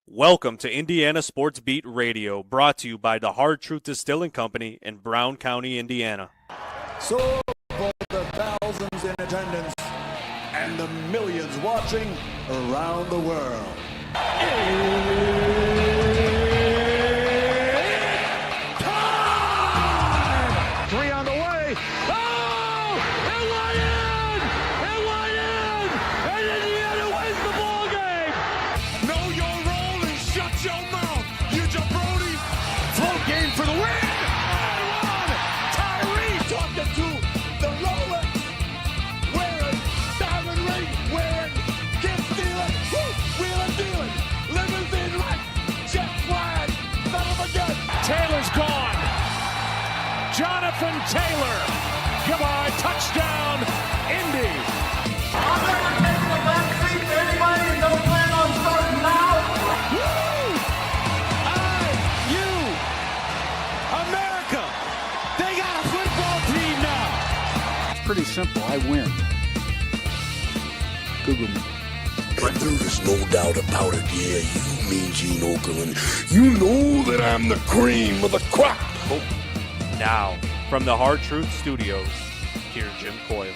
Welcome to Indiana Sports Beat Radio, brought to you by the Hard Truth Distilling Company in Brown County, Indiana. So, for the thousands in attendance and the millions watching around the world, it's time! 3 on the way. Oh! It went in! It went in! And Indiana wins the ball game! Know your role and shut your mouth, you jabroni! Float game for the win! Tyree talking to the Rolex wearing, diamond ring wearing, gift stealing, wheeling dealing, limousine right, jet flying, son of a gun. Taylor's gone. Jonathan Taylor. Come on, touchdown, Indy. I'm never taking a back seat to anybody and don't plan on starting now. Woo! IU America. They got a football team now. It's pretty simple. I win. Google me. But there's no doubt about it, yeah, you mean Gene Okerlund. You know that I'm the cream of the crop. Now, from the Hard Truth Studios, here's Jim Coyle.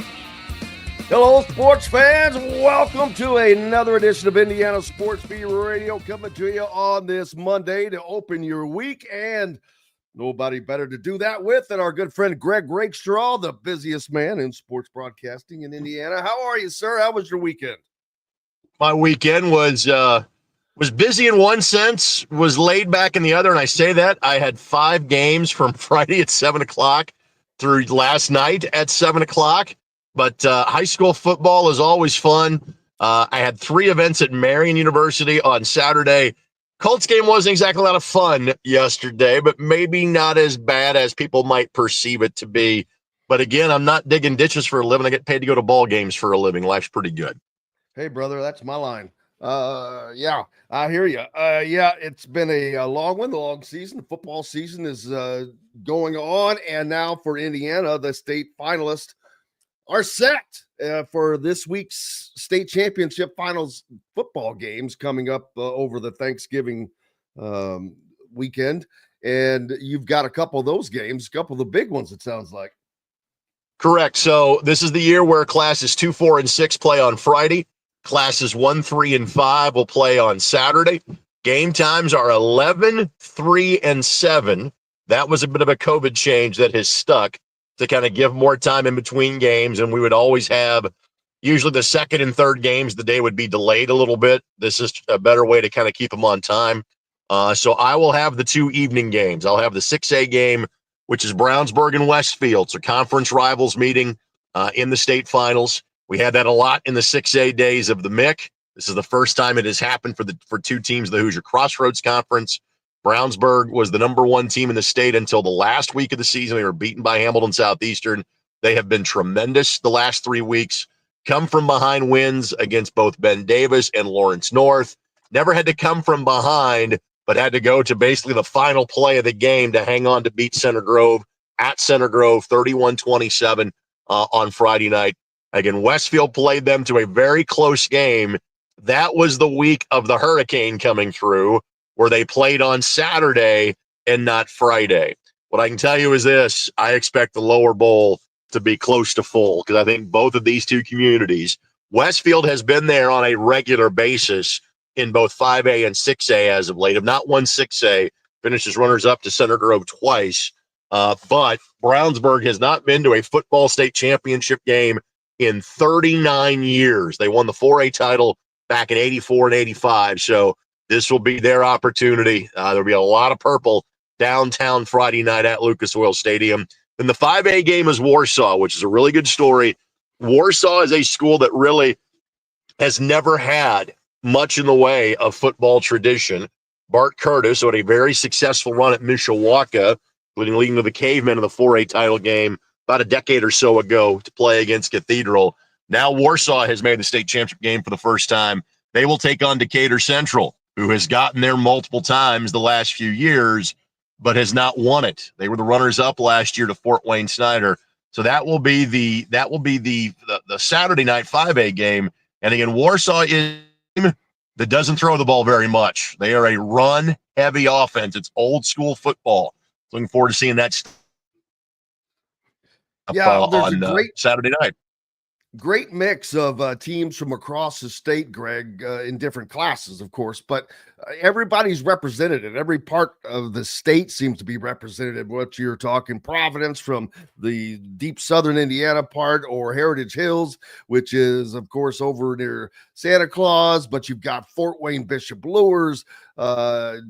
Hello, sports fans. Welcome to another edition of Indiana Sports Beat Radio, coming to you on this Monday to open your week. And nobody better to do that with than our good friend Greg Rakestraw, the busiest man in sports broadcasting in Indiana. How are you, sir? How was your weekend? My weekend was busy in one sense, was laid back in the other, and I say that I had 5 games from Friday at 7 o'clock through last night at 7 o'clock. But high school football is always fun. I had 3 events at Marian University on Saturday. Colts game wasn't exactly a lot of fun yesterday, but maybe not as bad as people might perceive it to be. But again, I'm not digging ditches for a living. I get paid to go to ball games for a living. Life's pretty good. Hey, brother, that's my line. Yeah, I hear you. Yeah, it's been a long one, the long season. The football season is going on, and now for Indiana, the state finalists are set for this week's state championship finals football games coming up over the Thanksgiving weekend. And you've got a couple of those games, a couple of the big ones, it sounds like. Correct. So this is the year where classes 2, 4, and 6 play on Friday. Classes 1, 3, and 5 will play on Saturday. Game times are 11, 3, and 7. That was a bit of a COVID change that has stuck to kind of give more time in between games. And we would always have, usually the second and third games, the day would be delayed a little bit. This is a better way to kind of keep them on time. So I will have the 2 evening games. I'll have the 6A game, which is Brownsburg and Westfield. So conference rivals meeting in the state finals. We had that a lot in the 6A days of the MIC. This is the first time it has happened for 2 teams of the Hoosier Crossroads Conference. Brownsburg was the number 1 team in the state until the last week of the season. They were beaten by Hamilton Southeastern. They have been tremendous the last 3 weeks. Come from behind wins against both Ben Davis and Lawrence North. Never had to come from behind, but had to go to basically the final play of the game to hang on to beat Center Grove at Center Grove 31-27 on Friday night. Again, Westfield played them to a very close game. That was the week of the hurricane coming through, where they played on Saturday and not Friday. What I can tell you is this: I expect the lower bowl to be close to full, because I think both of these 2 communities, Westfield has been there on a regular basis in both 5A and 6A as of late. Have not won 6A, finishes runners-up to Center Grove twice. But Brownsburg has not been to a football state championship game in 39 years. They won the 4A title back in 84 and 85. So this will be their opportunity. There'll be a lot of purple downtown Friday night at Lucas Oil Stadium. Then the 5A game is Warsaw, which is a really good story. Warsaw is a school that really has never had much in the way of football tradition. Bart Curtis had a very successful run at Mishawaka, including leading to the Cavemen in the 4A title game about a decade or so ago to play against Cathedral. Now Warsaw has made the state championship game for the first time. They will take on Decatur Central, who has gotten there multiple times the last few years, but has not won it. They were the runners-up last year to Fort Wayne Snyder. So that will be the Saturday night 5A game. And again, Warsaw is that doesn't throw the ball very much. They are a run-heavy offense. It's old-school football. Looking forward to seeing that there's a on great Saturday night. Great mix of teams from across the state, Greg, in different classes, of course, but everybody's represented. Every part of the state seems to be represented. What you're talking, Providence from the deep southern Indiana part, or Heritage Hills, which is, of course, over near Santa Claus, but you've got Fort Wayne Bishop Luers,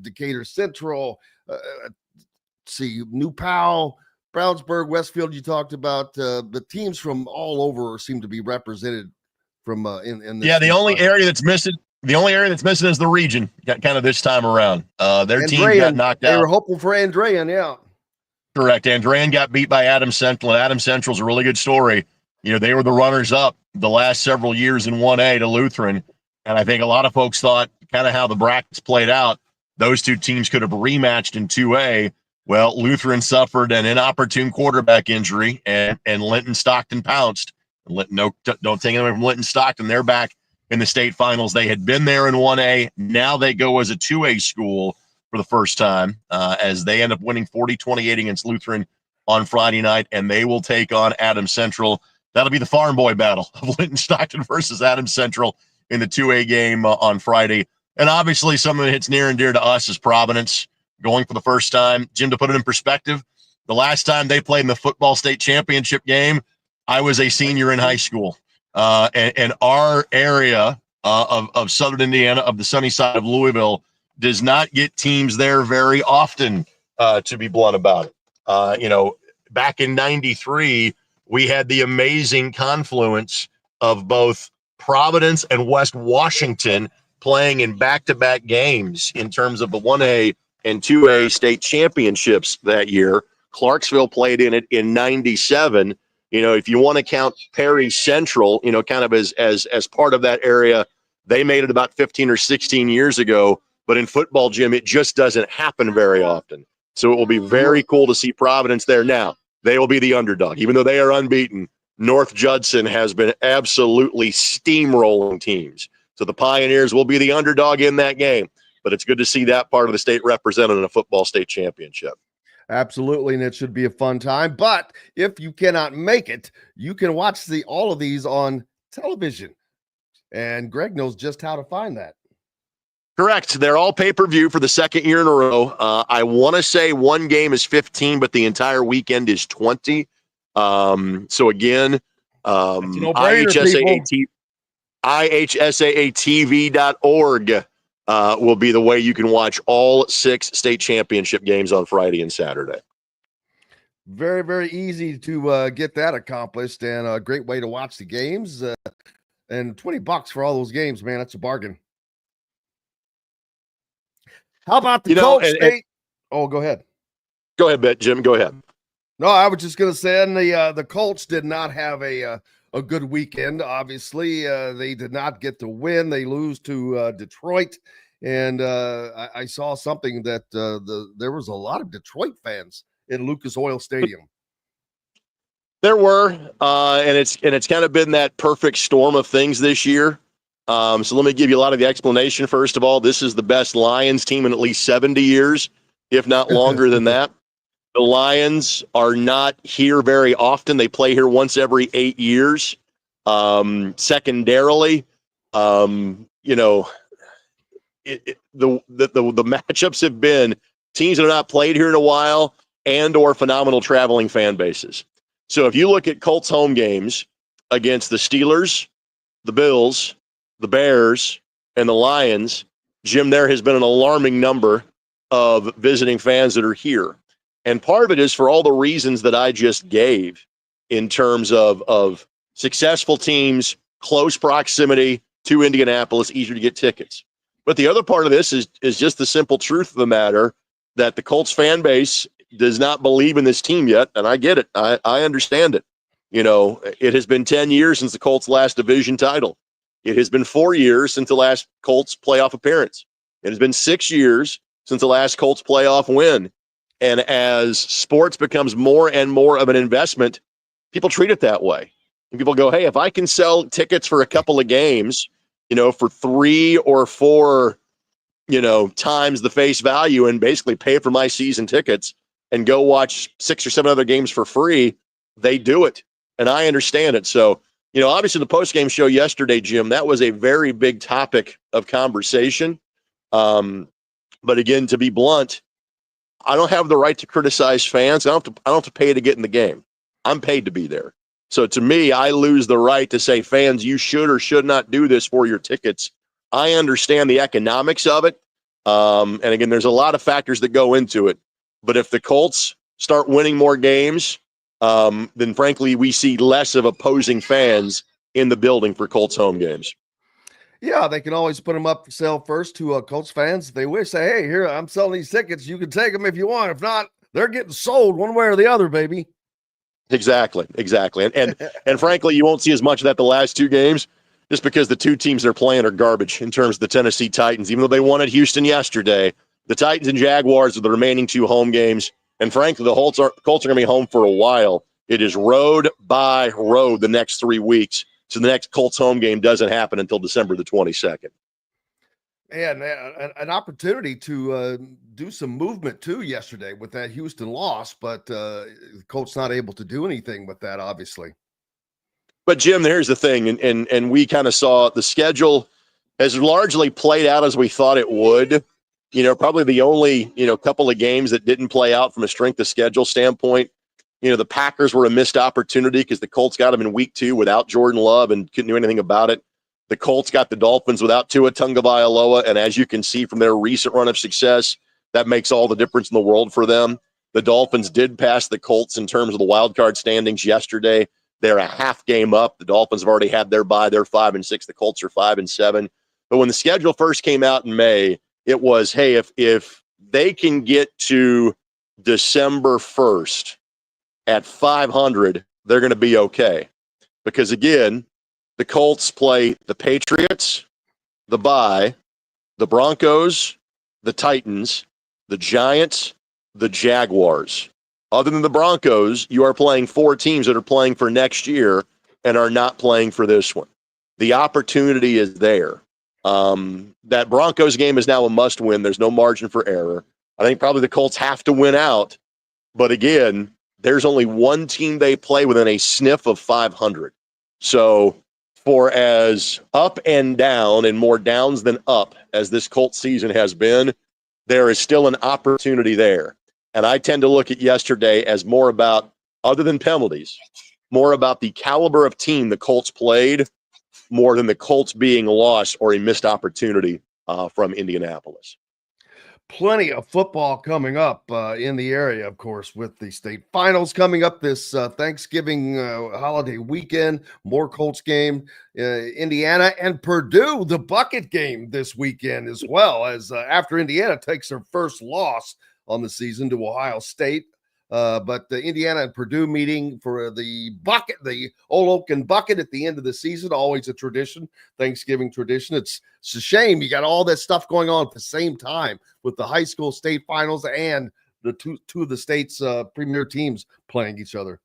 Decatur Central, New Powell, Brownsburg, Westfield, you talked about. The teams from all over seem to be represented from in this. Yeah, the only area that's missing is the region. Kind of this time around. Their team got knocked out. They were hoping for Andrean, yeah. Correct. Andrean got beat by Adams Central, and Adams Central's a really good story. You know, they were the runners up the last several years in 1A to Lutheran, and I think a lot of folks thought kind of how the brackets played out, those two teams could have rematched in 2A. Well, Lutheran suffered an inopportune quarterback injury, and Linton Stockton pounced. Don't take it away from Linton Stockton. They're back in the state finals. They had been there in 1A. Now they go as a 2A school for the first time, as they end up winning 40-28 against Lutheran on Friday night, and they will take on Adams Central. That'll be the farm boy battle of Linton Stockton versus Adams Central in the 2A game on Friday. And obviously something that hits near and dear to us is Providence going for the first time. Jim, to put it in perspective, the last time they played in the football state championship game, I was a senior in high school. And our area of southern Indiana, of the sunny side of Louisville, does not get teams there very often, to be blunt about it. Back in 93, we had the amazing confluence of both Providence and West Washington playing in back-to-back games in terms of the 1A and 2A state championships that year. Clarksville played in it in 97. If you want to count Perry Central, kind of as part of that area, they made it about 15 or 16 years ago. But in football, Jim, it just doesn't happen very often. So it will be very cool to see Providence there. Now, they will be the underdog. Even though they are unbeaten, North Judson has been absolutely steamrolling teams. So the Pioneers will be the underdog in that game. But it's good to see that part of the state represented in a football state championship. Absolutely, and it should be a fun time. But if you cannot make it, you can watch all of these on television. And Greg knows just how to find that. Correct. They're all pay-per-view for the second year in a row. I want to say one game is 15, but the entire weekend is 20. So again, IHSAATV.org will be the way you can watch all 6 state championship games on Friday and Saturday. Very, very easy to get that accomplished, and a great way to watch the games. And $20 for all those games, man, that's a bargain. How about the Colts State? Oh, go ahead. Go ahead, Jim. Go ahead. No, I was just going to say, and the Colts did not have a good weekend. Obviously, they did not get the win. They lose to Detroit, and I saw something that there was a lot of Detroit fans in Lucas Oil Stadium. There were, and it's kind of been that perfect storm of things this year. So let me give you a lot of the explanation. First of all, this is the best Lions team in at least 70 years, if not longer than that. The Lions are not here very often. They play here once every 8 years. Secondarily, the matchups have been teams that have not played here in a while and or phenomenal traveling fan bases. So if you look at Colts home games against the Steelers, the Bills, the Bears, and the Lions, Jim, there has been an alarming number of visiting fans that are here. And part of it is for all the reasons that I just gave in terms of successful teams, close proximity to Indianapolis, easier to get tickets. But the other part of this is just the simple truth of the matter that the Colts fan base does not believe in this team yet, and I get it. I understand it. It has been 10 years since the Colts' last division title. It has been 4 years since the last Colts playoff appearance. It has been 6 years since the last Colts playoff win. And as sports becomes more and more of an investment, people treat it that way. And people go, hey, if I can sell tickets for a couple of games, for 3 or 4, times the face value and basically pay for my season tickets and go watch 6 or 7 other games for free, they do it. And I understand it. So, obviously the post-game show yesterday, Jim, that was a very big topic of conversation. But again, to be blunt, I don't have the right to criticize fans. I don't have to pay to get in the game. I'm paid to be there. So to me, I lose the right to say, fans, you should or should not do this for your tickets. I understand the economics of it. And again, there's a lot of factors that go into it. But if the Colts start winning more games, then frankly, we see less of opposing fans in the building for Colts home games. Yeah, they can always put them up for sale first to Colts fans if they wish. Say, hey, here, I'm selling these tickets. You can take them if you want. If not, they're getting sold one way or the other, baby. Exactly. And frankly, you won't see as much of that the last 2 games just because the 2 teams they're playing are garbage in terms of the Tennessee Titans. Even though they won at Houston yesterday, the Titans and Jaguars are the remaining 2 home games. And frankly, the Colts are going to be home for a while. It is road by road the next 3 weeks. So the next Colts home game doesn't happen until December the 22nd. And an opportunity to do some movement too yesterday with that Houston loss, but the Colts not able to do anything with that, obviously. But Jim, here's the thing, and we kind of saw the schedule has largely played out as we thought it would. Probably the only couple of games that didn't play out from a strength of schedule standpoint. The Packers were a missed opportunity because the Colts got them in week 2 without Jordan Love and couldn't do anything about it. The Colts got the Dolphins without Tua Tagovailoa, and as you can see from their recent run of success, that makes all the difference in the world for them. The Dolphins did pass the Colts in terms of the wild card standings yesterday. They're a half game up. The Dolphins have already had their bye. They're 5-6. The Colts are 5-7. But when the schedule first came out in May, it was, hey, if they can get to December 1st at 500, they're going to be okay. Because again, the Colts play the Patriots, the bye, the Broncos, the Titans, the Giants, the Jaguars. Other than the Broncos, you are playing 4 teams that are playing for next year and are not playing for this one. The opportunity is there. That Broncos game is now a must-win. There's no margin for error. I think probably the Colts have to win out. But again, there's only one team they play within a sniff of 500. So for as up and down and more downs than up as this Colts season has been, there is still an opportunity there. And I tend to look at yesterday as more about, other than penalties, more about the caliber of team the Colts played more than the Colts being lost or a missed opportunity from Indianapolis. Plenty of football coming up in the area, of course, with the state finals coming up this Thanksgiving holiday weekend. More Colts game, Indiana and Purdue, the bucket game this weekend as well, as after Indiana takes their first loss on the season to Ohio State. But the Indiana and Purdue meeting for the bucket, the Old Oaken bucket at the end of the season, always a tradition, Thanksgiving tradition. It's a shame you got all that stuff going on at the same time with the high school state finals and the two of the state's premier teams playing each other.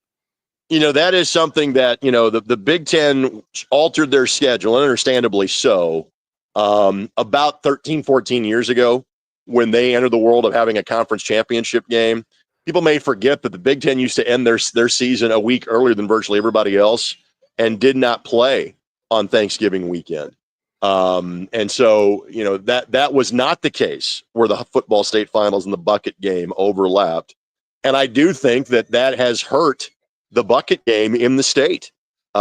That is something that, the Big Ten altered their schedule, and understandably so, about 13, 14 years ago when they entered the world of having a conference championship game. People may forget that the Big Ten used to end their season a week earlier than virtually everybody else and did not play on Thanksgiving weekend. And so, that was not the case where the football state finals and the bucket game overlapped. And I do think that has hurt the bucket game in the state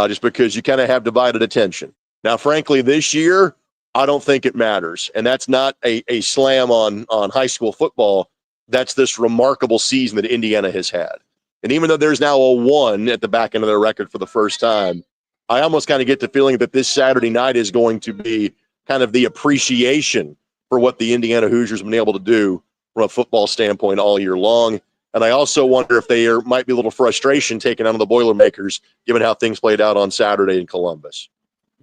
just because you kind of have divided attention. Now, frankly, this year, I don't think it matters. And that's not a slam on high school football. That's this remarkable season that Indiana has had. And even though there's now a 1 at the back end of their record for the first time, I almost kind of get the feeling that this Saturday night is going to be kind of the appreciation for what the Indiana Hoosiers have been able to do from a football standpoint all year long. And I also wonder if there might be a little frustration taken out of the Boilermakers, given how things played out on Saturday in Columbus.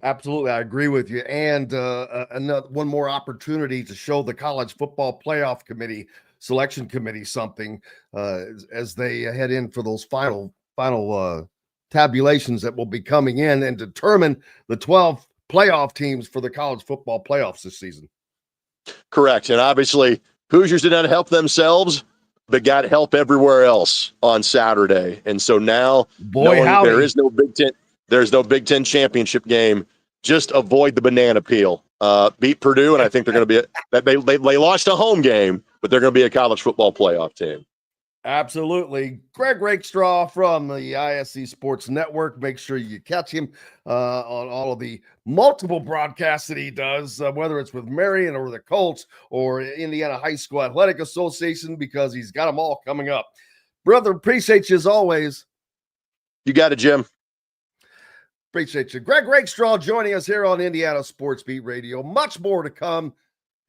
Absolutely. I agree with you. And another one more opportunity to show the college football playoff committee, selection committee something as they head in for those final tabulations that will be coming in and determine the 12 playoff teams for the college football playoffs this season. Correct. And obviously, Hoosiers did not help themselves, but got help everywhere else on Saturday. And so now, there is no Big Ten. There's no Big Ten championship game. Just avoid the banana peel. Beat Purdue, and I think they're going to be they lost a home game, but they're going to be a college football playoff team. Absolutely. Greg Rakestraw from the ISB Sports Network. Make sure you catch him on all of the multiple broadcasts that he does, whether it's with Marion or the Colts or Indiana High School Athletic Association, because he's got them all coming up. Brother, appreciate you as always. You got it, Jim. Appreciate you. Greg Rakestraw joining us here on Indiana Sports Beat Radio. Much more to come,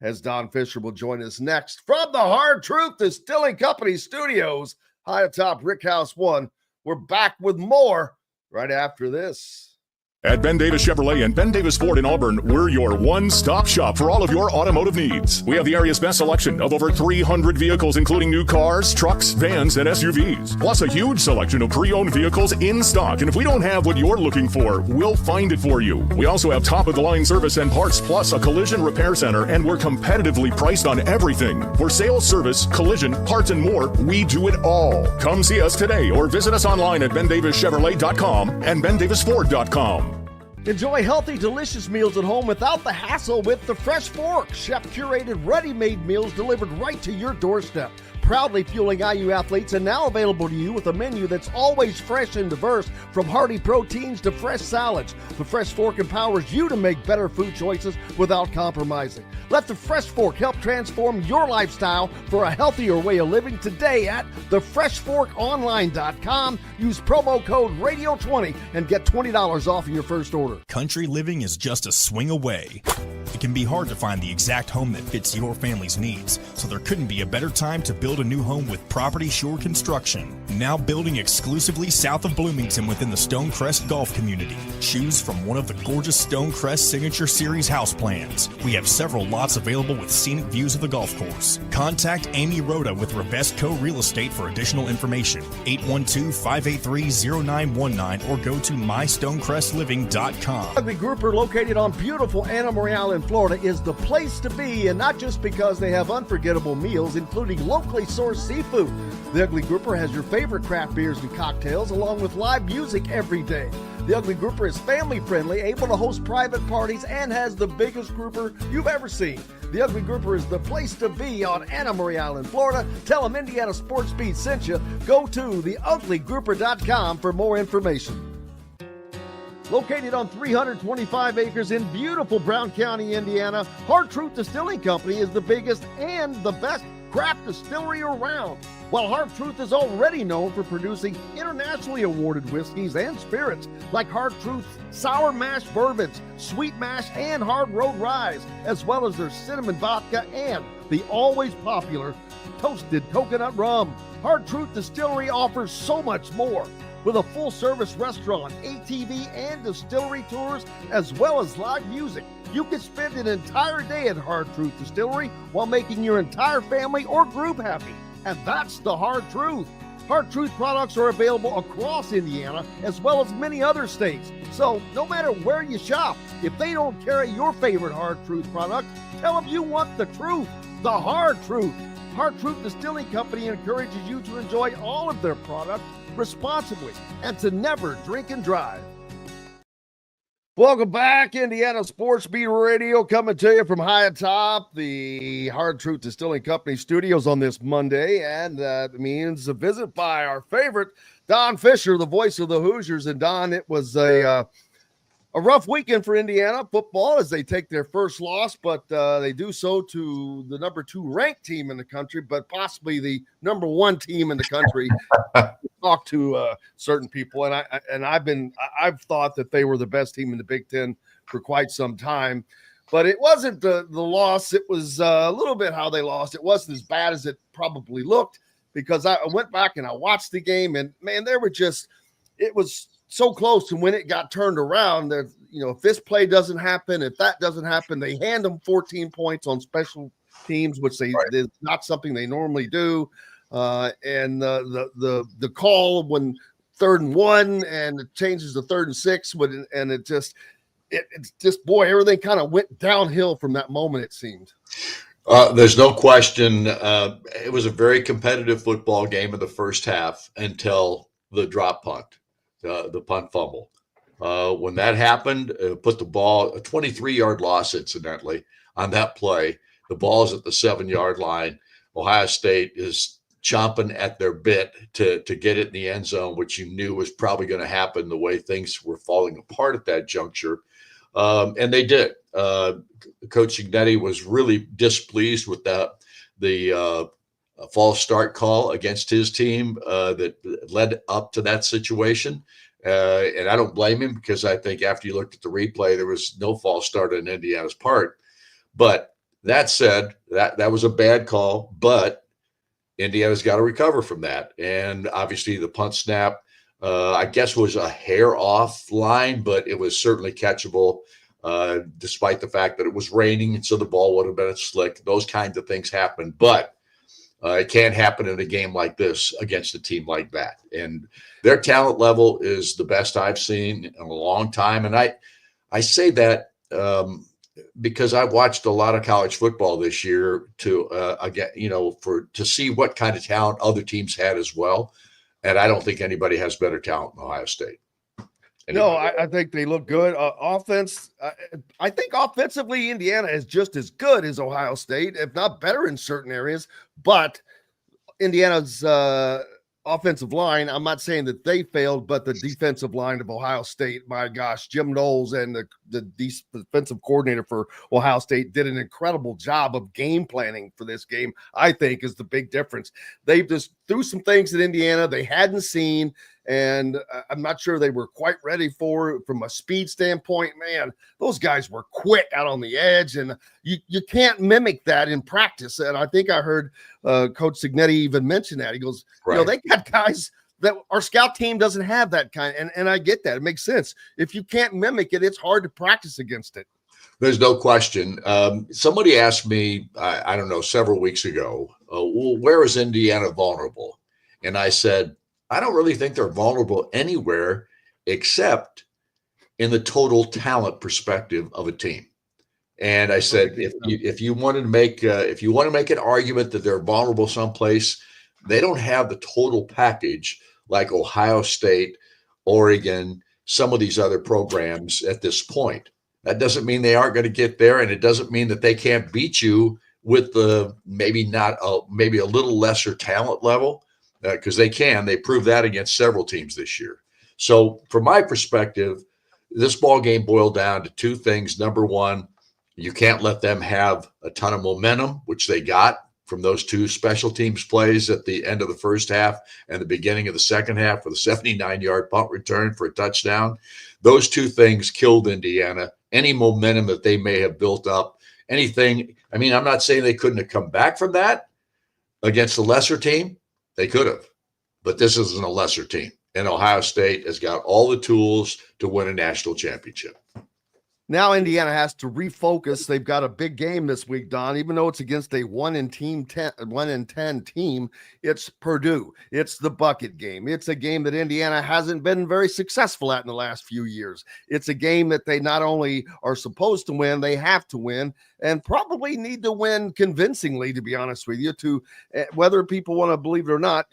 as Don Fischer will join us next from the Hard Truth Distilling Company Studios, high atop Rick House 1. We're back with more right after this. At Ben Davis Chevrolet and Ben Davis Ford in Auburn, we're your one-stop shop for all of your automotive needs. We have the area's best selection of over 300 vehicles, including new cars, trucks, vans, and SUVs. Plus a huge selection of pre-owned vehicles in stock. And if we don't have what you're looking for, we'll find it for you. We also have top-of-the-line service and parts, plus a collision repair center, and we're competitively priced on everything. For sales, service, collision, parts, and more, we do it all. Come see us today or visit us online at BenDavisChevrolet.com and BenDavisFord.com. Enjoy healthy, delicious meals at home without the hassle with the Fresh Fork. Chef-curated, ready-made meals delivered right to your doorstep. Proudly fueling IU athletes and now available to you with a menu that's always fresh and diverse, from hearty proteins to fresh salads. The Fresh Fork empowers you to make better food choices without compromising. Let the Fresh Fork help transform your lifestyle for a healthier way of living today at thefreshforkonline.com. Use promo code RADIO20 and get $20 off your first order. Country living is just a swing away. It can be hard to find the exact home that fits your family's needs, so there couldn't be a better time to build a new home with Property Shore Construction. Now building exclusively south of Bloomington within the Stonecrest Golf community. Choose from one of the gorgeous Stonecrest Signature Series house plans. We have several lots available with scenic views of the golf course. Contact Amy Rhoda with Revesco Real Estate for additional information. 812-583-0919 or go to mystonecrestliving.com. Ugly Grouper, located on beautiful Anna Maria in Florida, is the place to be, and not just because they have unforgettable meals, including locally sourced seafood. The Ugly Grouper has your favorite craft beers and cocktails, along with live music every day. The Ugly Grouper is family friendly, able to host private parties, and has the biggest grouper you've ever seen. The Ugly Grouper is the place to be on Anna Maria Island, Florida. Tell them Indiana Sports Beat sent you. Go to theuglygrouper.com for more information. Located on 325 acres in beautiful Brown County, Indiana, Hard Truth Distilling Company is the biggest and the best craft distillery around. While Hard Truth is already known for producing internationally awarded whiskeys and spirits like Hard Truth's Sour Mash Bourbons, Sweet Mash, and Hard Road Ryes, as well as their cinnamon vodka and the always popular Toasted Coconut Rum. Hard Truth Distillery offers so much more. With a full-service restaurant, ATV, and distillery tours, as well as live music, you can spend an entire day at Hard Truth Distillery while making your entire family or group happy. And that's the Hard Truth. Hard Truth products are available across Indiana, as well as many other states. So no matter where you shop, if they don't carry your favorite Hard Truth product, tell them you want the truth, the Hard Truth. Hard Truth Distilling Company encourages you to enjoy all of their products responsibly and to never drink and drive. Welcome back, Indiana Sports Beat Radio, coming to you from high atop the Hard Truth Distilling Company studios on this Monday, and that means a visit by our favorite Don Fischer, the voice of the Hoosiers. And Don, it was a rough weekend for Indiana football as they take their first loss, but they do so to the number 2 ranked team in the country, but possibly the number 1 team in the country. Talk to certain people, and I've thought that they were the best team in the Big Ten for quite some time, but it wasn't the loss. It was a little bit how they lost. It wasn't as bad as it probably looked, because I went back and I watched the game, and man, it was so close to when it got turned around. That, you know, if this play doesn't happen, if that doesn't happen, they hand them 14 points on special teams, which is not something they normally do. And the call when 3rd and 1 and it changes to 3rd and 6, and it just, it's just, boy, everything kind of went downhill from that moment, it seemed. There's no question. It was a very competitive football game in the first half until the drop punt, the punt fumble. When that happened, put the ball, a 23-yard loss, incidentally, on that play. The ball is at the 7-yard line. Ohio State is chomping at their bit to get it in the end zone, which you knew was probably going to happen the way things were falling apart at that juncture. And they did. Coach Cignetti was really displeased with the false start call against his team that led up to that situation. And I don't blame him, because I think after you looked at the replay, there was no false start on Indiana's part. But that said, that was a bad call, but Indiana's got to recover from that. And obviously the punt snap, I guess, was a hair off line, but it was certainly catchable, despite the fact that it was raining, and so the ball would have been slick. Those kinds of things happen, but it can't happen in a game like this against a team like that. And their talent level is the best I've seen in a long time. And I say that because I've watched a lot of college football this year to see what kind of talent other teams had as well. And I don't think anybody has better talent than Ohio State. No, I think they look good. Offense, I think offensively, Indiana is just as good as Ohio State, if not better in certain areas. But Indiana's offensive line, I'm not saying that they failed, but the defensive line of Ohio State, my gosh, Jim Knowles and the defensive coordinator for Ohio State did an incredible job of game planning for this game, I think, is the big difference. They just threw some things at Indiana they hadn't seen, and I'm not sure they were quite ready for from a speed standpoint. Man, those guys were quick out on the edge, and you can't mimic that in practice. And I think I heard Coach Cignetti even mention that. He goes, right. They got guys that our scout team doesn't have that kind. And I get that. It makes sense. If you can't mimic it, it's hard to practice against it. There's no question. Somebody asked me, I don't know, several weeks ago, well, where is Indiana vulnerable? And I said, I don't really think they're vulnerable anywhere except in the total talent perspective of a team. And I said, if you want to make an argument that they're vulnerable someplace, they don't have the total package like Ohio State, Oregon, some of these other programs at this point. That doesn't mean they aren't going to get there, and it doesn't mean that they can't beat you with maybe a little lesser talent level, because they can. They proved that against several teams this year. So from my perspective, this ball game boiled down to two things. Number one, you can't let them have a ton of momentum, which they got from those two special teams plays at the end of the first half and the beginning of the second half for the 79-yard punt return for a touchdown. Those two things killed Indiana. Any momentum that they may have built up, anything. I mean, I'm not saying they couldn't have come back from that against a lesser team. They could have, but this isn't a lesser team. And Ohio State has got all the tools to win a national championship. Now Indiana has to refocus. They've got a big game this week, Don. Even though it's against a 1-10 team, it's Purdue. It's the bucket game. It's a game that Indiana hasn't been very successful at in the last few years. It's a game that they not only are supposed to win, they have to win, and probably need to win convincingly, to be honest with you, to whether people want to believe it or not,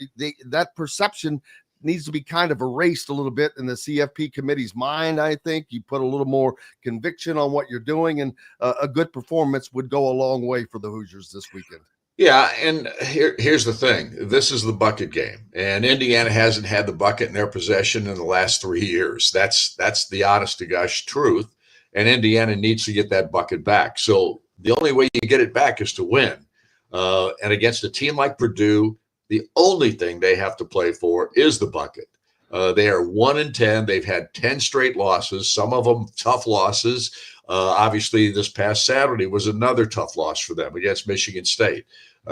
that perception needs to be kind of erased a little bit in the CFP committee's mind. I think you put a little more conviction on what you're doing, and a good performance would go a long way for the Hoosiers this weekend. Yeah, and here's the thing. This is the bucket game, and Indiana hasn't had the bucket in their possession in the last 3 years. That's the honest-to-gosh truth, and Indiana needs to get that bucket back. So the only way you get it back is to win. And against a team like Purdue, the only thing they have to play for is the bucket. They are 1-10. They've had 10 straight losses, some of them tough losses. Obviously, this past Saturday was another tough loss for them against Michigan State.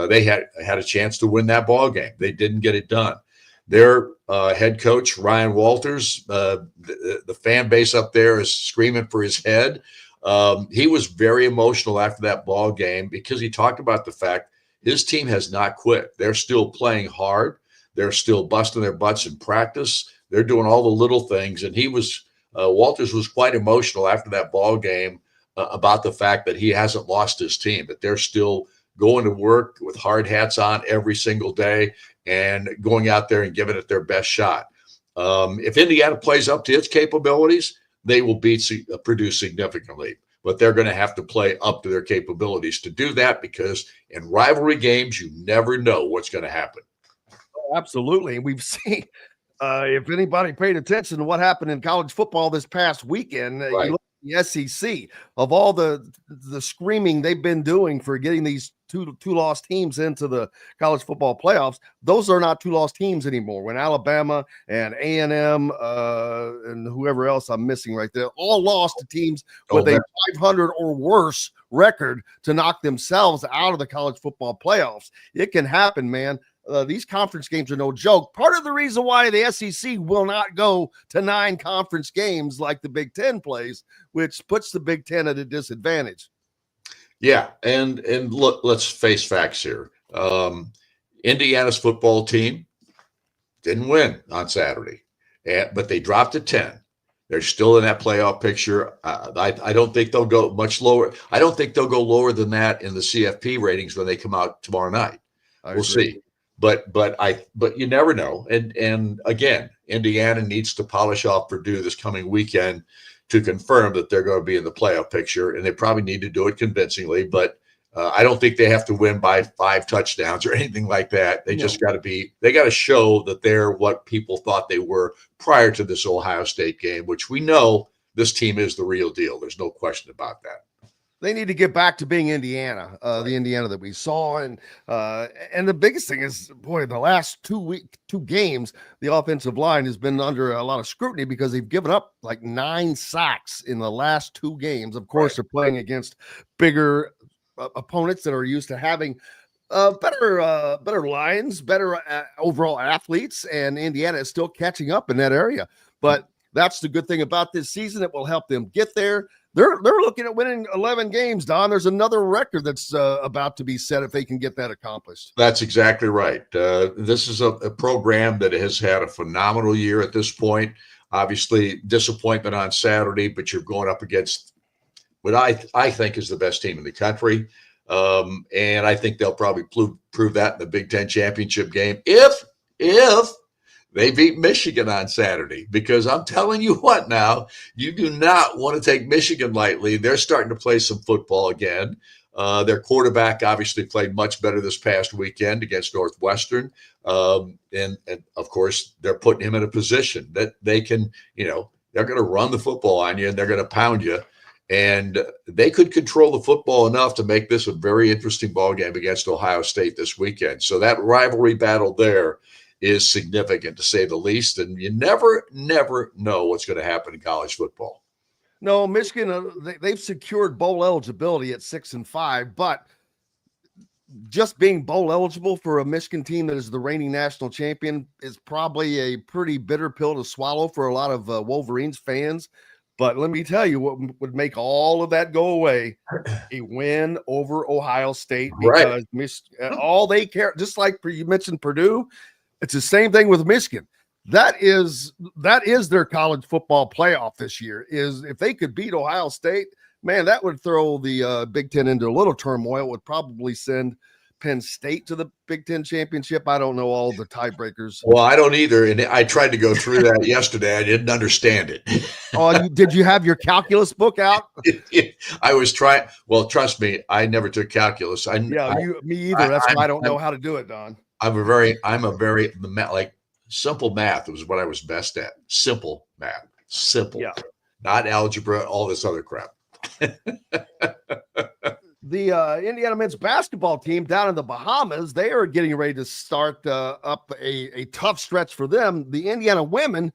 They had a chance to win that ball game. They didn't get it done. Their head coach, Ryan Walters, the fan base up there is screaming for his head. He was very emotional after that ball game because he talked about the fact his team has not quit. They're still playing hard. They're still busting their butts in practice. They're doing all the little things. And he was Walters was quite emotional after that ball game about the fact that he hasn't lost his team, that they're still going to work with hard hats on every single day and going out there and giving it their best shot. If Indiana plays up to its capabilities, they will beat Purdue significantly, but they're going to have to play up to their capabilities to do that, because in rivalry games, you never know what's going to happen. Oh, absolutely. We've seen, if anybody paid attention to what happened in college football this past weekend, Right. you look at the SEC, of all the screaming they've been doing for getting these two lost teams into the college football playoffs, those are not two lost teams anymore. When Alabama and A&M and whoever else I'm missing right there all lost to teams with a 500 or worse record to knock themselves out of the college football playoffs. It can happen, man. These conference games are no joke. Part of the reason why the SEC will not go to 9 conference games like the Big Ten plays, which puts the Big Ten at a disadvantage. Yeah, and look, let's face facts here. Indiana's football team didn't win on Saturday, but they dropped to 10. They're still in that playoff picture. I don't think they'll go much lower. I don't think they'll go lower than that in the CFP ratings when they come out tomorrow night. We'll see. But you never know. And again, Indiana needs to polish off Purdue this coming weekend to confirm that they're going to be in the playoff picture, and they probably need to do it convincingly. But I don't think they have to win by 5 touchdowns or anything like that. They just got to show that they're what people thought they were prior to this Ohio State game, which we know this team is the real deal. There's no question about that. They need to get back to being Indiana, the Indiana that we saw. And the biggest thing is, boy, the last 2 games, the offensive line has been under a lot of scrutiny because they've given up like 9 sacks in the last 2 games. Of course, they're playing against bigger opponents that are used to having better lines, better overall athletes, and Indiana is still catching up in that area. But that's the good thing about this season. It will help them get there. They're looking at winning 11 games, Don. There's another record that's about to be set if they can get that accomplished. That's exactly right. This is a program that has had a phenomenal year at this point. Obviously, disappointment on Saturday, but you're going up against what I think is the best team in the country. And I think they'll probably prove that in the Big Ten championship game if they beat Michigan on Saturday, because I'm telling you what now, you do not want to take Michigan lightly. They're starting to play some football again. Their quarterback obviously played much better this past weekend against Northwestern. And of course, they're putting him in a position that they can, they're going to run the football on you and they're going to pound you. And they could control the football enough to make this a very interesting ball game against Ohio State this weekend. So that rivalry battle there is significant, to say the least. And you never know what's going to happen in college football. No, Michigan, they've secured bowl eligibility at 6-5, but just being bowl eligible for a Michigan team that is the reigning national champion is probably a pretty bitter pill to swallow for a lot of Wolverines fans. But let me tell you what would make all of that go away: a win over Ohio State, because all they care, just like you mentioned Purdue, it's the same thing with Michigan. That is their college football playoff this year. Is if they could beat Ohio State, man, that would throw the Big Ten into a little turmoil. It would probably send Penn State to the Big Ten championship. I don't know all the tiebreakers. Well, I don't either. And I tried to go through that yesterday. I didn't understand it. Did you have your calculus book out? I was trying. Well, trust me, I never took calculus. Me either. That's why I don't know how to do it, Don. I'm a very simple math was what I was best at. Simple math, not algebra, all this other crap. The Indiana men's basketball team down in the Bahamas, they are getting ready to start up a tough stretch for them. The Indiana women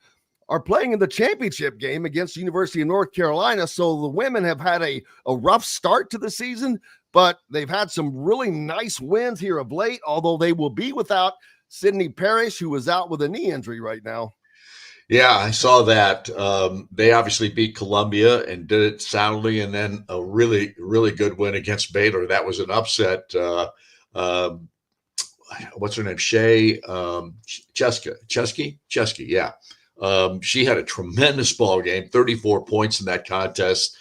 are playing in the championship game against the University of North Carolina. So the women have had a rough start to the season, but they've had some really nice wins here of late, although they will be without Sydney Parrish, who is out with a knee injury right now. Yeah, I saw that. They obviously beat Columbia and did it soundly, and then a really, really good win against Baylor. That was an upset. What's her name? Chesky. Yeah. She had a tremendous ball game, 34 points in that contest.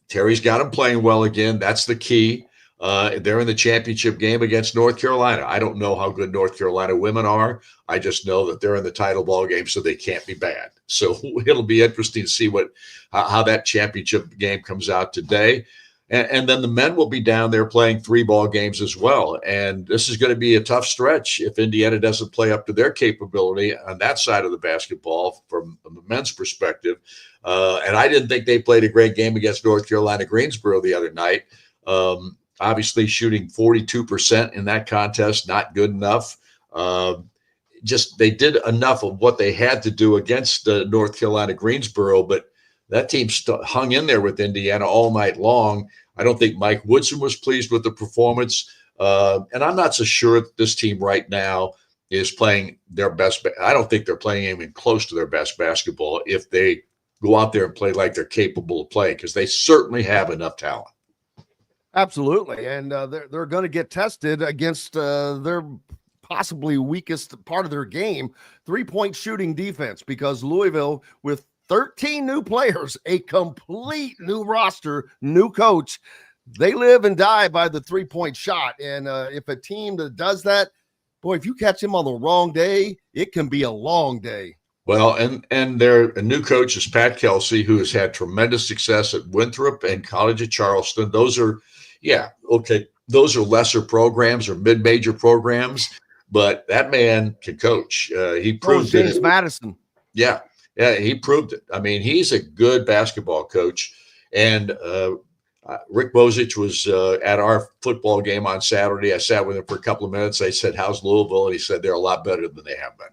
Terry's got them playing well again. That's the key. They're in the championship game against North Carolina. I don't know how good North Carolina women are. I just know that they're in the title ball game, so they can't be bad. So it'll be interesting to see how that championship game comes out today. And then the men will be down there playing 3 ball games as well. And this is going to be a tough stretch if Indiana doesn't play up to their capability on that side of the basketball from the men's perspective. And I didn't think they played a great game against North Carolina Greensboro the other night. Obviously shooting 42% in that contest, not good enough. They did enough of what they had to do against North Carolina Greensboro, but that team hung in there with Indiana all night long. I don't think Mike Woodson was pleased with the performance. And I'm not so sure that this team right now is playing their best. I don't think they're playing even close to their best basketball if they go out there and play like they're capable of playing, because they certainly have enough talent. Absolutely. And they're going to get tested against their possibly weakest part of their game, 3-point shooting defense, because Louisville, with 13 new players, a complete new roster, new coach, they live and die by the 3-point shot. And if a team that does that, boy, if you catch him on the wrong day, it can be a long day. Well, and their new coach is Pat Kelsey, who has had tremendous success at Winthrop and College of Charleston. Those are lesser programs or mid-major programs, but that man can coach. He proved it. James Madison. Yeah, he proved it. I mean, he's a good basketball coach. And Rick Bozich was at our football game on Saturday. I sat with him for a couple of minutes. I said, "How's Louisville?" And he said, "They're a lot better than they have been."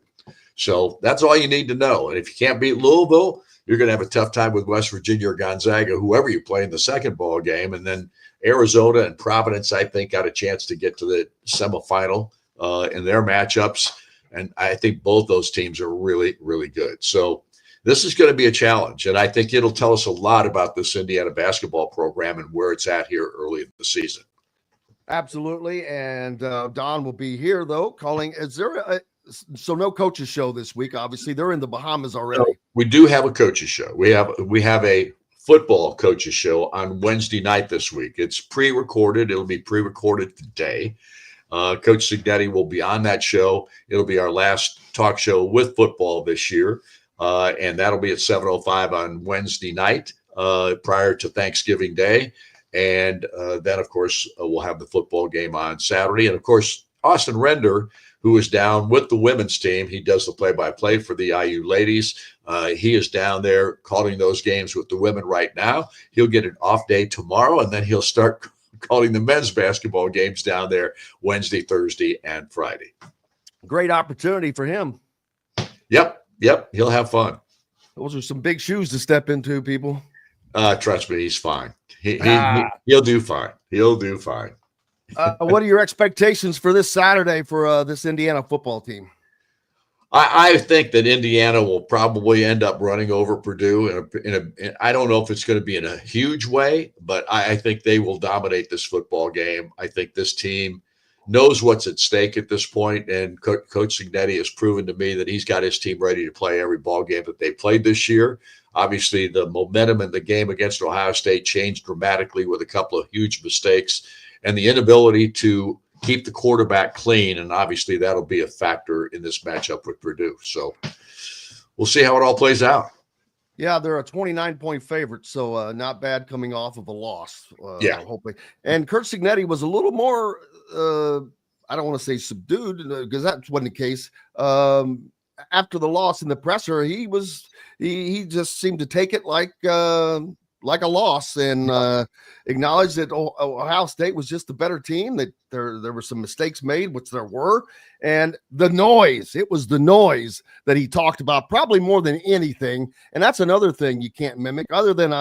So that's all you need to know. And if you can't beat Louisville, you're going to have a tough time with West Virginia or Gonzaga, whoever you play in the second ball game. And then Arizona and Providence, I think, got a chance to get to the semifinal in their matchups. And I think both those teams are really, really good. So this is going to be a challenge. And I think it'll tell us a lot about this Indiana basketball program and where it's at here early in the season. Absolutely. And Don will be here, though, calling. Is there so no coaches show this week? Obviously, they're in the Bahamas already. So we do have a coaches show. We have a football coaches show on Wednesday night this week. It's pre-recorded. It'll be pre-recorded today. Coach Signetti will be on that show. It'll be our last talk show with football this year. And that'll be at 7:05 on Wednesday night prior to Thanksgiving Day. And then, of course, we'll have the football game on Saturday. And, of course, Austin Render, who is down with the women's team. He does the play-by-play for the IU ladies. He is down there calling those games with the women right now. He'll get an off day tomorrow, and then he'll start calling the men's basketball games down there Wednesday, Thursday, and Friday. Great opportunity for him. Yep. He'll have fun. Those are some big shoes to step into, people. Trust me, he's fine. He'll do fine. He'll do fine. What are your expectations for this Saturday for this Indiana football team? I think that Indiana will probably end up running over Purdue. I don't know if it's going to be in a huge way, but I think they will dominate this football game. I think this team knows what's at stake at this point, and Coach Signetti has proven to me that he's got his team ready to play every ball game that they played this year. Obviously, the momentum in the game against Ohio State changed dramatically with a couple of huge mistakes and the inability to keep the quarterback clean. And obviously that'll be a factor in this matchup with Purdue. So we'll see how it all plays out. Yeah, they're a 29-point favorite, so not bad coming off of a loss. Hopefully. And Kurt Signetti was a little more, I don't want to say subdued, because that wasn't the case. After the loss in the presser, he he just seemed to take it like a loss and acknowledged that Ohio State was just the better team, that there were some mistakes made, which there were, and it was the noise that he talked about probably more than anything. And that's another thing you can't mimic, other than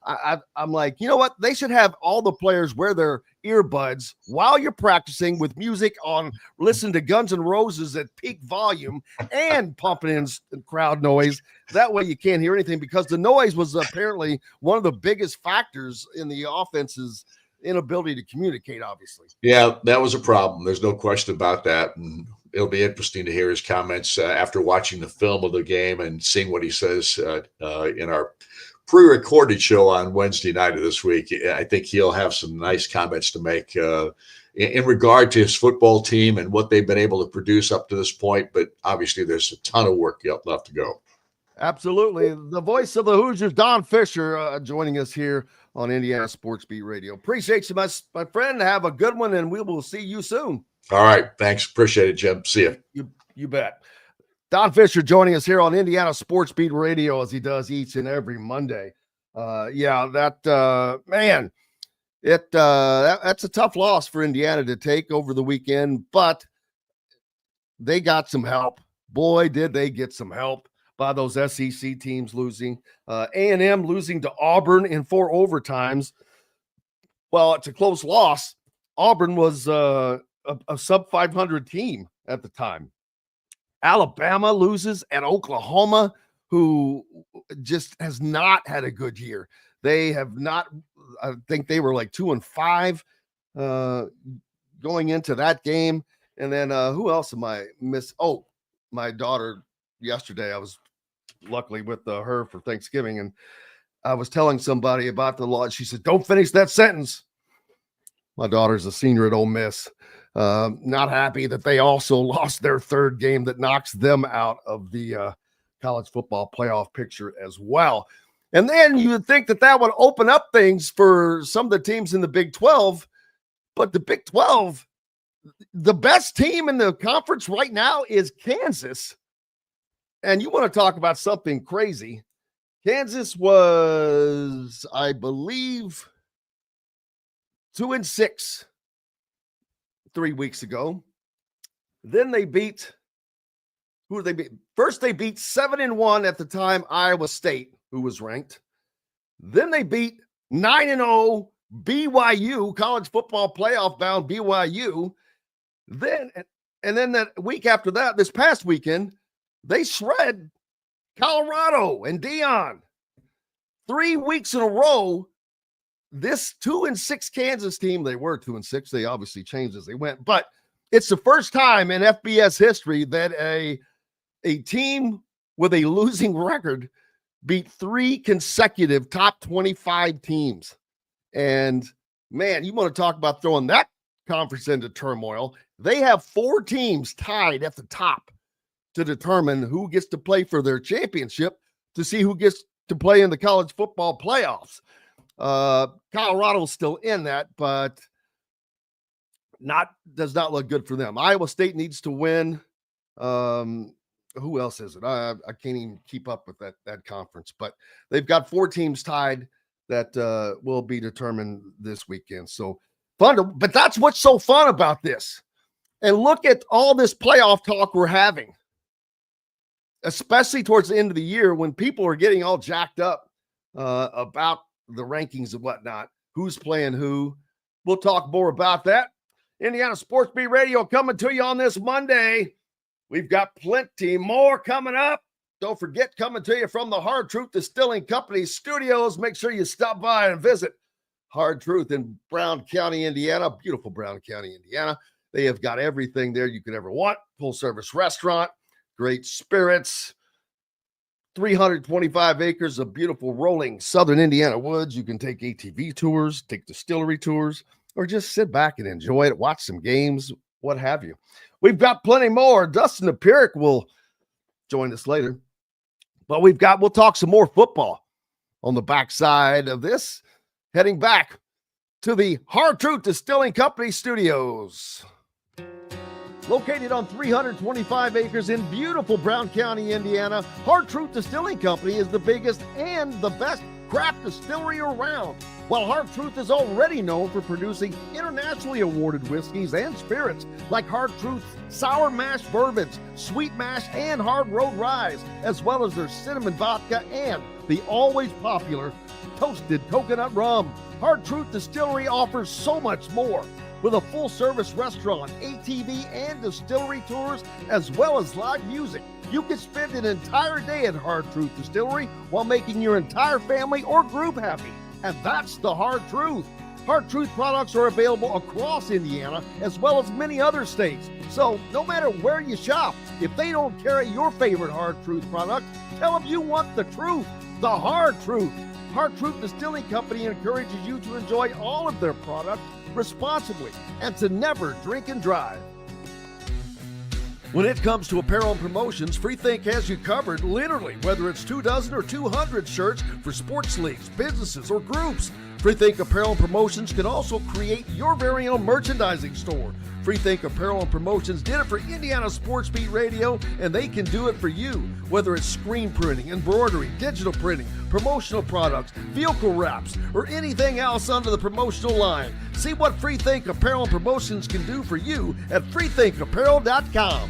I'm like, you know what? They should have all the players wear their earbuds while you're practicing with music on, listen to Guns N' Roses at peak volume and pumping in crowd noise. That way you can't hear anything, because the noise was apparently one of the biggest factors in the offense's inability to communicate, obviously. Yeah, that was a problem. There's no question about that. And it'll be interesting to hear his comments after watching the film of the game and seeing what he says in our pre-recorded show on Wednesday night of this week. I think he'll have some nice comments to make in regard to his football team and what they've been able to produce up to this point. But obviously, there's a ton of work left to go. Absolutely. The voice of the Hoosiers, Don Fischer, joining us here on Indiana Sports Beat Radio. Appreciate you, my friend. Have a good one, and we will see you soon. All right. Thanks. Appreciate it, Jim. See you. You bet. Don Fischer joining us here on Indiana Sports Beat Radio as he does each and every Monday. That's a tough loss for Indiana to take over the weekend, but they got some help. Boy, did they get some help by those SEC teams losing. A&M losing to Auburn in 4 overtimes. Well, it's a close loss. Auburn was a sub-500 team at the time. Alabama loses at Oklahoma, who just has not had a good year. They have not, I think they were like 2-5 going into that game. And then who else am I miss? Oh, my daughter yesterday, I was luckily with her for Thanksgiving, and I was telling somebody about the law. She said, "Don't finish that sentence." My daughter's a senior at Ole Miss. Not happy that they also lost their 3rd game that knocks them out of the college football playoff picture as well. And then you would think that would open up things for some of the teams in the Big 12, but the Big 12, the best team in the conference right now is Kansas. And you want to talk about something crazy. Kansas was, I believe, 2-6 3 weeks ago. Then they beat, who did they beat? First, they beat 7-1 at the time, Iowa State, who was ranked. Then they beat 9-0 BYU, college football playoff bound BYU. Then that week after that, this past weekend, they shred Colorado and Dion. 3 weeks in a row, this 2-6 Kansas team, they were 2-6. They obviously changed as they went, but it's the first time in FBS history that a team with a losing record beat 3 consecutive top 25 teams. And man, you want to talk about throwing that conference into turmoil. They have 4 teams tied at the top to determine who gets to play for their championship, to see who gets to play in the college football playoffs. Colorado's still in that, but does not look good for them. Iowa State needs to win. Who else is it? I can't even keep up with that conference, but they've got 4 teams tied that will be determined this weekend. So fun but that's what's so fun about this. And look at all this playoff talk we're having, especially towards the end of the year when people are getting all jacked up about the rankings and whatnot, who's playing who. We'll talk more about that. Indiana Sports Beat Radio coming to you on this Monday. We've got plenty more coming up. Don't forget, coming to you from the Hard Truth Distilling Company studios. Make sure you stop by and visit Hard Truth in Brown County, Indiana. Beautiful Brown County, Indiana. They have got everything there you could ever want. Full service restaurant, great spirits, 325 acres of beautiful rolling southern Indiana woods. You can take ATV tours, take distillery tours, or just sit back and enjoy it, watch some games, what have you. We've got plenty more. Dustin Dopirak will join us later. But we'll talk some more football on the backside of this, heading back to the Hard Truth Distilling Company studios. Located on 325 acres in beautiful Brown County, Indiana, Hard Truth Distilling Company is the biggest and the best craft distillery around. While Hard Truth is already known for producing internationally awarded whiskeys and spirits like Hard Truth's sour mash bourbons, sweet mash, and hard road ryes, as well as their cinnamon vodka and the always popular toasted coconut rum. Hard Truth Distillery offers so much more. With a full-service restaurant, ATV, and distillery tours, as well as live music, you can spend an entire day at Hard Truth Distillery while making your entire family or group happy. And that's the hard truth. Hard Truth products are available across Indiana as well as many other states. So no matter where you shop, if they don't carry your favorite Hard Truth product, tell them you want the truth, the Hard Truth. Hard Truth Distilling Company encourages you to enjoy all of their products responsibly and to never drink and drive. When it comes to apparel and promotions, Freethink has you covered, literally, whether it's 24 or 200 shirts for sports leagues, businesses, or groups. Freethink Apparel and Promotions can also create your very own merchandising store. Freethink Apparel and Promotions did it for Indiana Sports Beat Radio, and they can do it for you. Whether it's screen printing, embroidery, digital printing, promotional products, vehicle wraps, or anything else under the promotional line. See what Freethink Apparel and Promotions can do for you at freethinkapparel.com.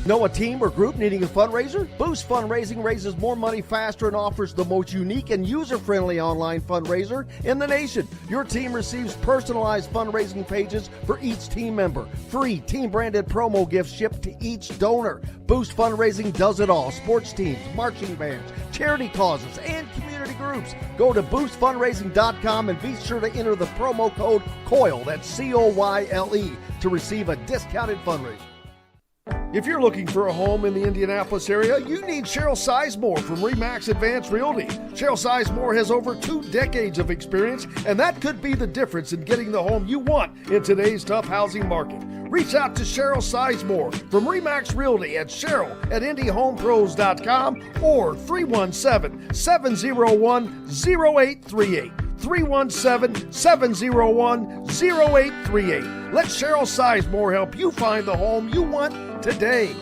Know a team or group needing a fundraiser? Boost Fundraising raises more money faster and offers the most unique and user-friendly online fundraiser in the nation. Your team receives personalized fundraising pages for each team member. Free team-branded promo gifts shipped to each donor. Boost Fundraising does it all. Sports teams, marching bands, charity causes, and community groups. Go to boostfundraising.com and be sure to enter the promo code COYLE, that's COYLE, to receive a discounted fundraiser. If you're looking for a home in the Indianapolis area, you need Cheryl Sizemore from RE/MAX Advanced Realty. Cheryl Sizemore has over 2 decades of experience, and that could be the difference in getting the home you want in today's tough housing market. Reach out to Cheryl Sizemore from RE/MAX Realty at cheryl@indyhomepros.com or 317-701-0838. 317-701-0838. Let Cheryl Sizemore help you find the home you want today.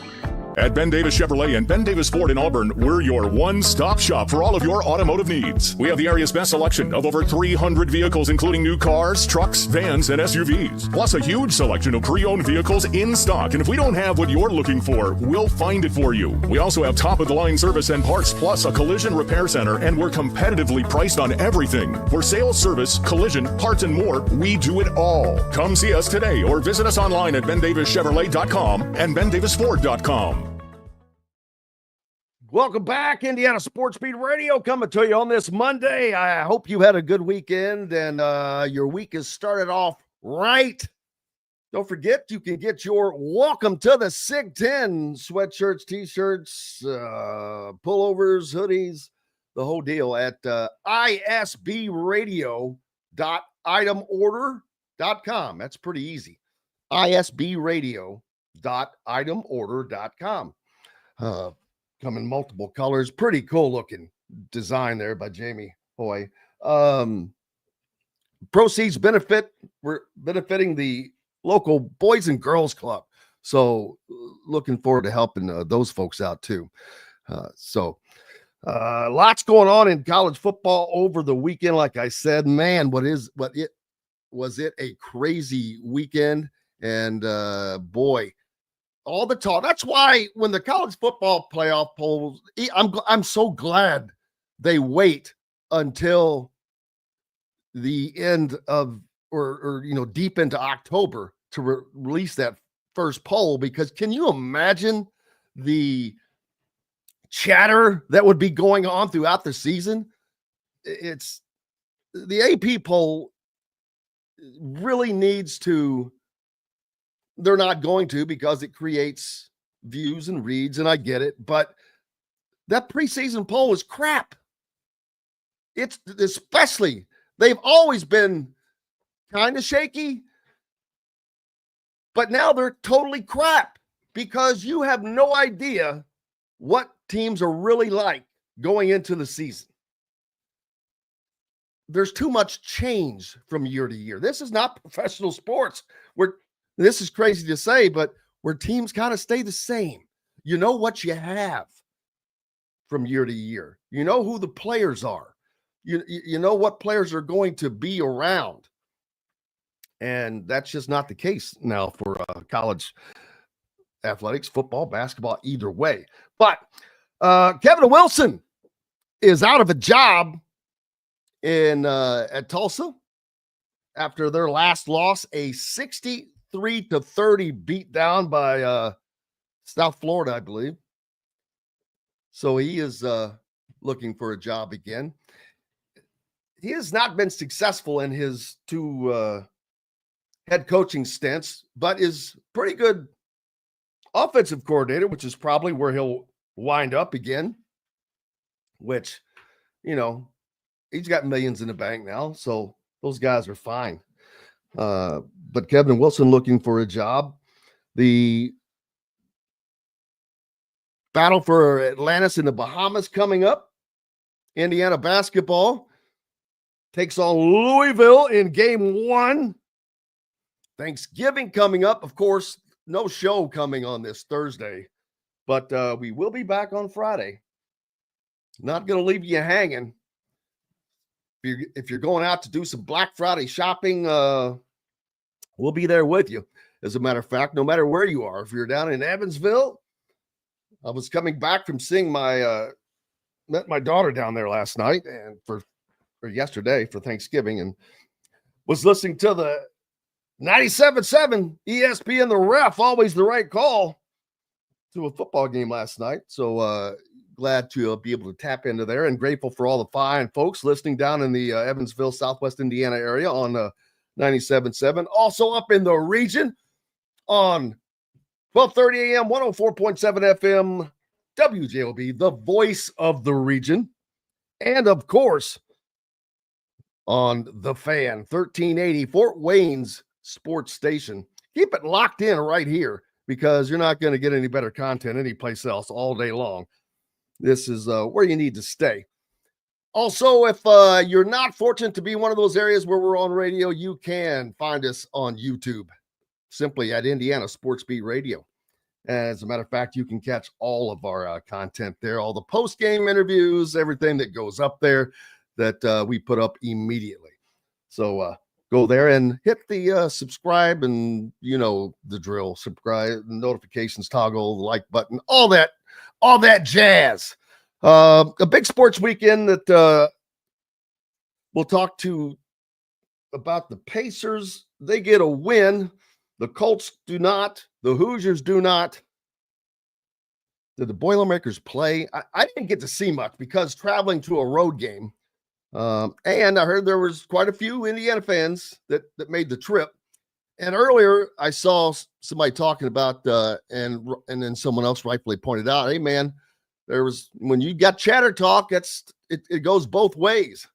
At Ben Davis Chevrolet and Ben Davis Ford in Auburn, we're your one-stop shop for all of your automotive needs. We have the area's best selection of over 300 vehicles, including new cars, trucks, vans, and SUVs. Plus a huge selection of pre-owned vehicles in stock. And if we don't have what you're looking for, we'll find it for you. We also have top-of-the-line service and parts, plus a collision repair center, and we're competitively priced on everything. For sales, service, collision, parts, and more, we do it all. Come see us today or visit us online at bendavischevrolet.com and bendavisford.com. Welcome back, Indiana Sports Beat Radio, coming to you on this Monday. I hope you had a good weekend and your week has started off right. Don't forget, you can get your Welcome to the SIG 10 sweatshirts, t-shirts, pullovers, hoodies, the whole deal at isbradio.itemorder.com. That's pretty easy. isbradio.itemorder.com. Come in multiple colors. Pretty cool looking design there by Jamie Hoy. Proceeds we're benefiting the local Boys and Girls Club. So looking forward to helping those folks out too. Lots going on in college football over the weekend. Like I said, man, was it a crazy weekend? And boy, all the talk. That's why when the college football playoff polls, I'm so glad they wait until the end of or deep into October to release that first poll, because can you imagine the chatter that would be going on throughout the season? It's the AP poll really needs to. They're not going to, because it creates views and reads, and I get it, but that preseason poll is crap. It's especially, they've always been kind of shaky, but now they're totally crap because you have no idea what teams are really like going into the season. There's too much change from year to year. This is not professional sports. This is crazy to say, but where teams kind of stay the same. You know what you have from year to year. You know who the players are. You know what players are going to be around. And that's just not the case now for college athletics, football, basketball, either way. But Kevin Wilson is out of a job at Tulsa after their last loss, a 63-30 beat down by South Florida, I believe. So he is looking for a job again. he has not been successful in his two head coaching stints, but is pretty good offensive coordinator, which is probably where he'll wind up again, which, he's got millions in the bank now. So those guys are fine. But Kevin Wilson looking for a job. The battle for Atlantis in the Bahamas coming up. Indiana basketball takes on Louisville in game 1. Thanksgiving coming up. Of course, no show coming on this Thursday, but we will be back on Friday. Not going to leave you hanging. If you're going out to do some Black Friday shopping, we'll be there with you. As a matter of fact, no matter where you are, if you're down in Evansville, I was coming back from seeing met my daughter down there last night or yesterday for Thanksgiving, and was listening to the 97.7 ESPN, the ref, always the right call to a football game last night. So glad to be able to tap into there, and grateful for all the fine folks listening down in the Evansville, Southwest Indiana area on 97.7. Also up in the region on 12:30 a.m., 104.7 FM, WJOB, the voice of the region. And of course, on the Fan, 1380 Fort Wayne's sports station. Keep it locked in right here, because you're not going to get any better content anyplace else all day long. This is where you need to stay. Also, if you're not fortunate to be one of those areas where we're on radio, you can find us on YouTube, simply at Indiana Sports Beat Radio. As a matter of fact, you can catch all of our content there, all the post-game interviews, everything that goes up there that we put up immediately. So go there and hit the subscribe, and the drill. Subscribe, notifications toggle, the like button, all that jazz. A big sports weekend that we'll talk to about the Pacers. They get a win. The Colts do not. The Hoosiers do not. Did the Boilermakers play? I didn't get to see much because traveling to a road game. And I heard there was quite a few Indiana fans that made the trip. And earlier I saw somebody talking about, and then someone else rightfully pointed out, hey man, when you got chatter talk, it goes both ways.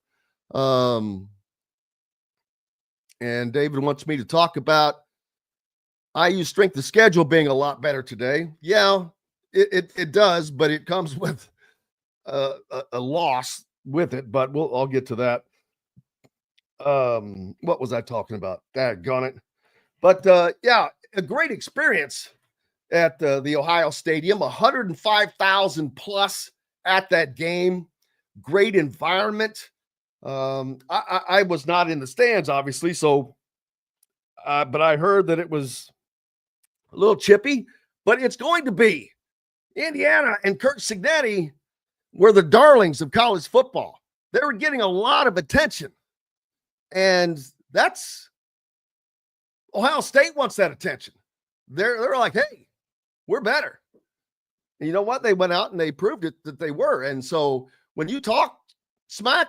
And David wants me to talk about IU strength of schedule being a lot better today. Yeah, it does, but it comes with a loss with it. But I'll get to that. What was I talking about? Daggone it. But yeah, a great experience at the Ohio Stadium. 105,000 plus at that game. Great environment. I was not in the stands, obviously, so but I heard that it was a little chippy, but it's going to be. Indiana and Kirk Cignetti were the darlings of college football. They were getting a lot of attention, and that's Ohio State wants that attention. They're like, hey, we're better. And you know what? They went out and they proved it that they were. And so when you talk smack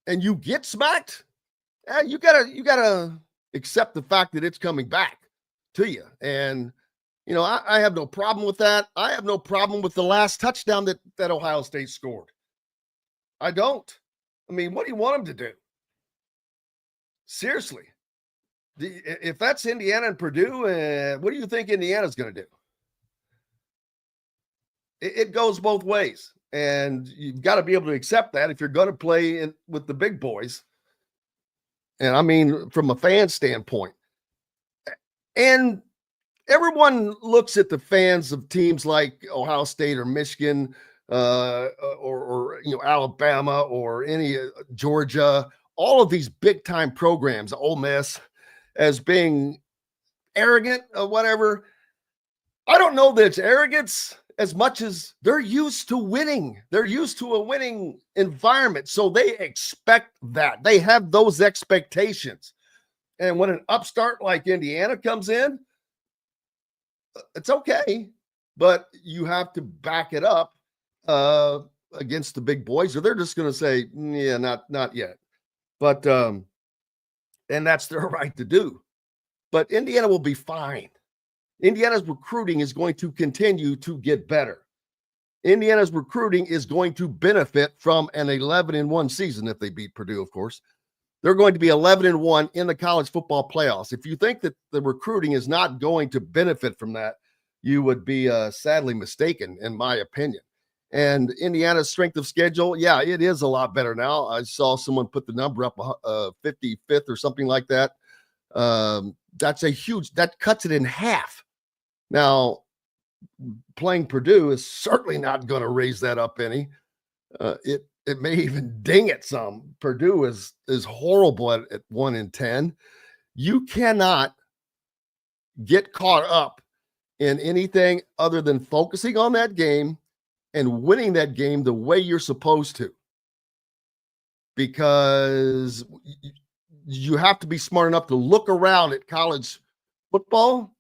and you get smacked, you gotta accept the fact that it's coming back to you. And I have no problem with that. I have no problem with the last touchdown that Ohio State scored. I don't. I mean, what do you want them to do? Seriously. If that's Indiana and Purdue, what do you think Indiana's going to do? It goes both ways. And you've got to be able to accept that if you're going to play with the big boys. And I mean, from a fan standpoint. And everyone looks at the fans of teams like Ohio State or Michigan or Alabama or any Georgia, all of these big time programs, Ole Miss, as being arrogant or whatever. I don't know that it's arrogance as much as they're used to winning. They're used to a winning environment. So they expect that. They have those expectations. And when an upstart like Indiana comes in, it's okay, but you have to back it up against the big boys, or they're just going to say, yeah, not yet. But and that's their right to do. But Indiana will be fine. Indiana's recruiting is going to continue to get better. Indiana's recruiting is going to benefit from an 11-1 season if they beat Purdue, of course. They're going to be 11-1 in the college football playoffs. If you think that the recruiting is not going to benefit from that, you would be sadly mistaken, in my opinion. And Indiana's strength of schedule, yeah, it is a lot better now. I saw someone put the number up 55th or something like that. That's a huge, that cuts it in half. Now, playing Purdue is certainly not going to raise that up any. It may even ding it some. Purdue is horrible at 1-10. You cannot get caught up in anything other than focusing on that game and winning that game the way you're supposed to. Because you have to be smart enough to look around at college football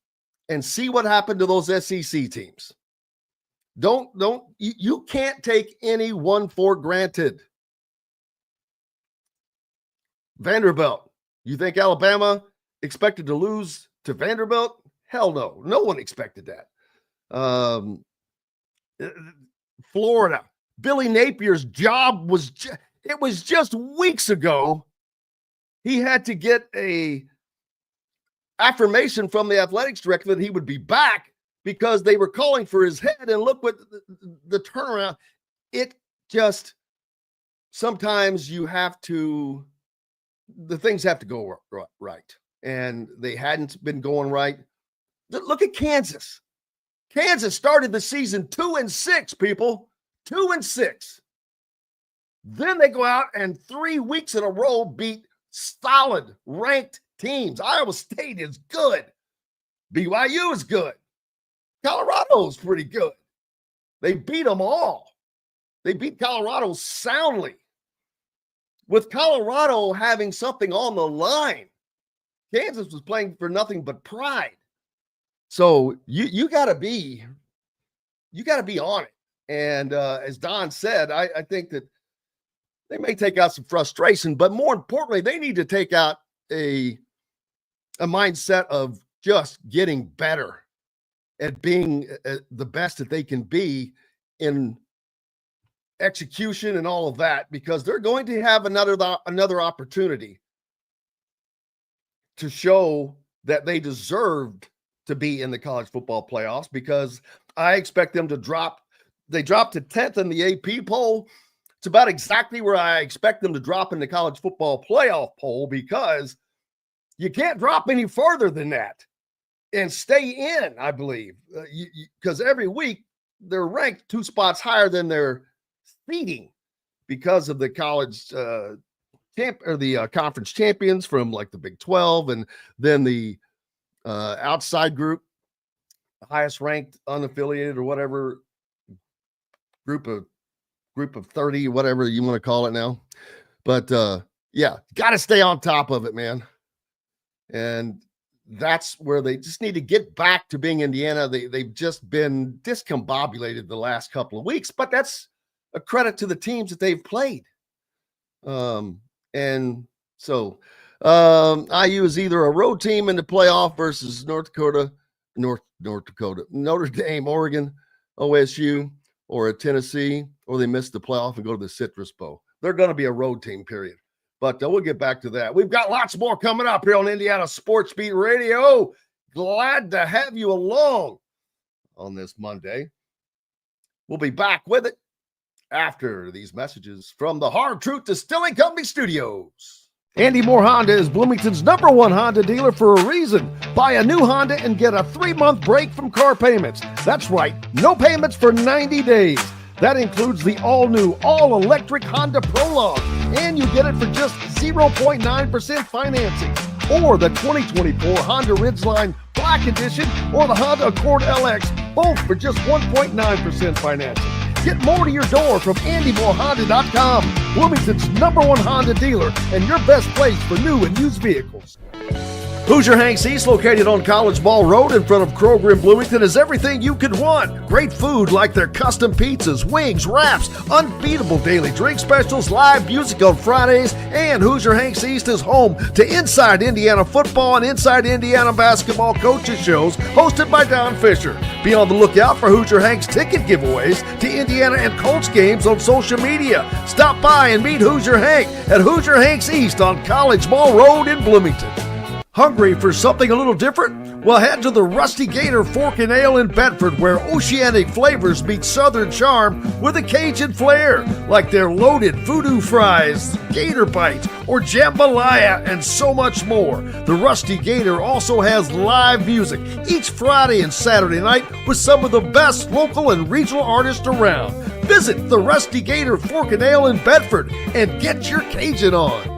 and see what happened to those SEC teams. You can't take any one for granted. Vanderbilt. You think Alabama expected to lose to Vanderbilt? Hell no. No one expected that. Florida. Billy Napier's job was it was just weeks ago. He had to get a affirmation from the athletics director that he would be back because they were calling for his head. And look what the turnaround. It just, sometimes you have to, the things have to go right. And they hadn't been going right. Look at Kansas. Kansas started the season 2-6, people. 2-6. Then they go out and 3 weeks in a row beat solid ranked teams. Iowa State is good. BYU is good. Colorado is pretty good. They beat them all. They beat Colorado soundly. With Colorado having something on the line, Kansas was playing for nothing but pride. So you gotta be on it. And as Don said, I think that they may take out some frustration, but more importantly, they need to take out a mindset of just getting better at being the best that they can be in execution and all of that, because they're going to have another opportunity to show that they deserved to be in the college football playoffs, because I expect them to drop. They dropped to 10th in the AP poll. It's about exactly where I expect them to drop in the college football playoff poll, because you can't drop any further than that and stay in, I believe, because every week they're ranked 2 spots higher than their seeding because of the college conference champions from like the Big 12, and then the outside group, the highest ranked unaffiliated or whatever group of 30, whatever you want to call it now. But yeah, got to stay on top of it, man. And that's where they just need to get back to being Indiana. They've just been discombobulated the last couple of weeks, but that's a credit to the teams that they've played. And so IU is either a road team in the playoff versus North Dakota, Notre Dame, Oregon, OSU, or a Tennessee, or they miss the playoff and go to the Citrus Bowl. They're going to be a road team, period. But we'll get back to that. We've got lots more coming up here on Indiana Sports Beat Radio. Glad to have you along on this Monday. We'll be back with it after these messages from the Hard Truth Distilling Company studios. Andy Moore Honda is Bloomington's #1 Honda dealer for a reason. Buy a new Honda and get a 3-month break from car payments. That's right, no payments for 90 days. That includes the all-new, all-electric Honda Prologue, and you get it for just 0.9% financing. Or the 2024 Honda Ridgeline Black Edition or the Honda Accord LX, both for just 1.9% financing. Get more to your door from AndyMooreHonda.com, Bloomington's #1 Honda dealer and your best place for new and used vehicles. Hoosier Hanks East, located on College Ball Road in front of Kroger in Bloomington, is everything you could want. Great food like their custom pizzas, wings, wraps, unbeatable daily drink specials, live music on Fridays, and Hoosier Hanks East is home to Inside Indiana Football and Inside Indiana Basketball coaches shows hosted by Don Fischer. Be on the lookout for Hoosier Hanks ticket giveaways to Indiana and Colts games on social media. Stop by and meet Hoosier Hank at Hoosier Hanks East on College Ball Road in Bloomington. Hungry for something a little different? Well, head to the Rusty Gator Fork and Ale in Bedford, where oceanic flavors meet southern charm with a Cajun flair, like their loaded voodoo fries, gator bites, or jambalaya, and so much more. The Rusty Gator also has live music each Friday and Saturday night with some of the best local and regional artists around. Visit the Rusty Gator Fork and Ale in Bedford and get your Cajun on.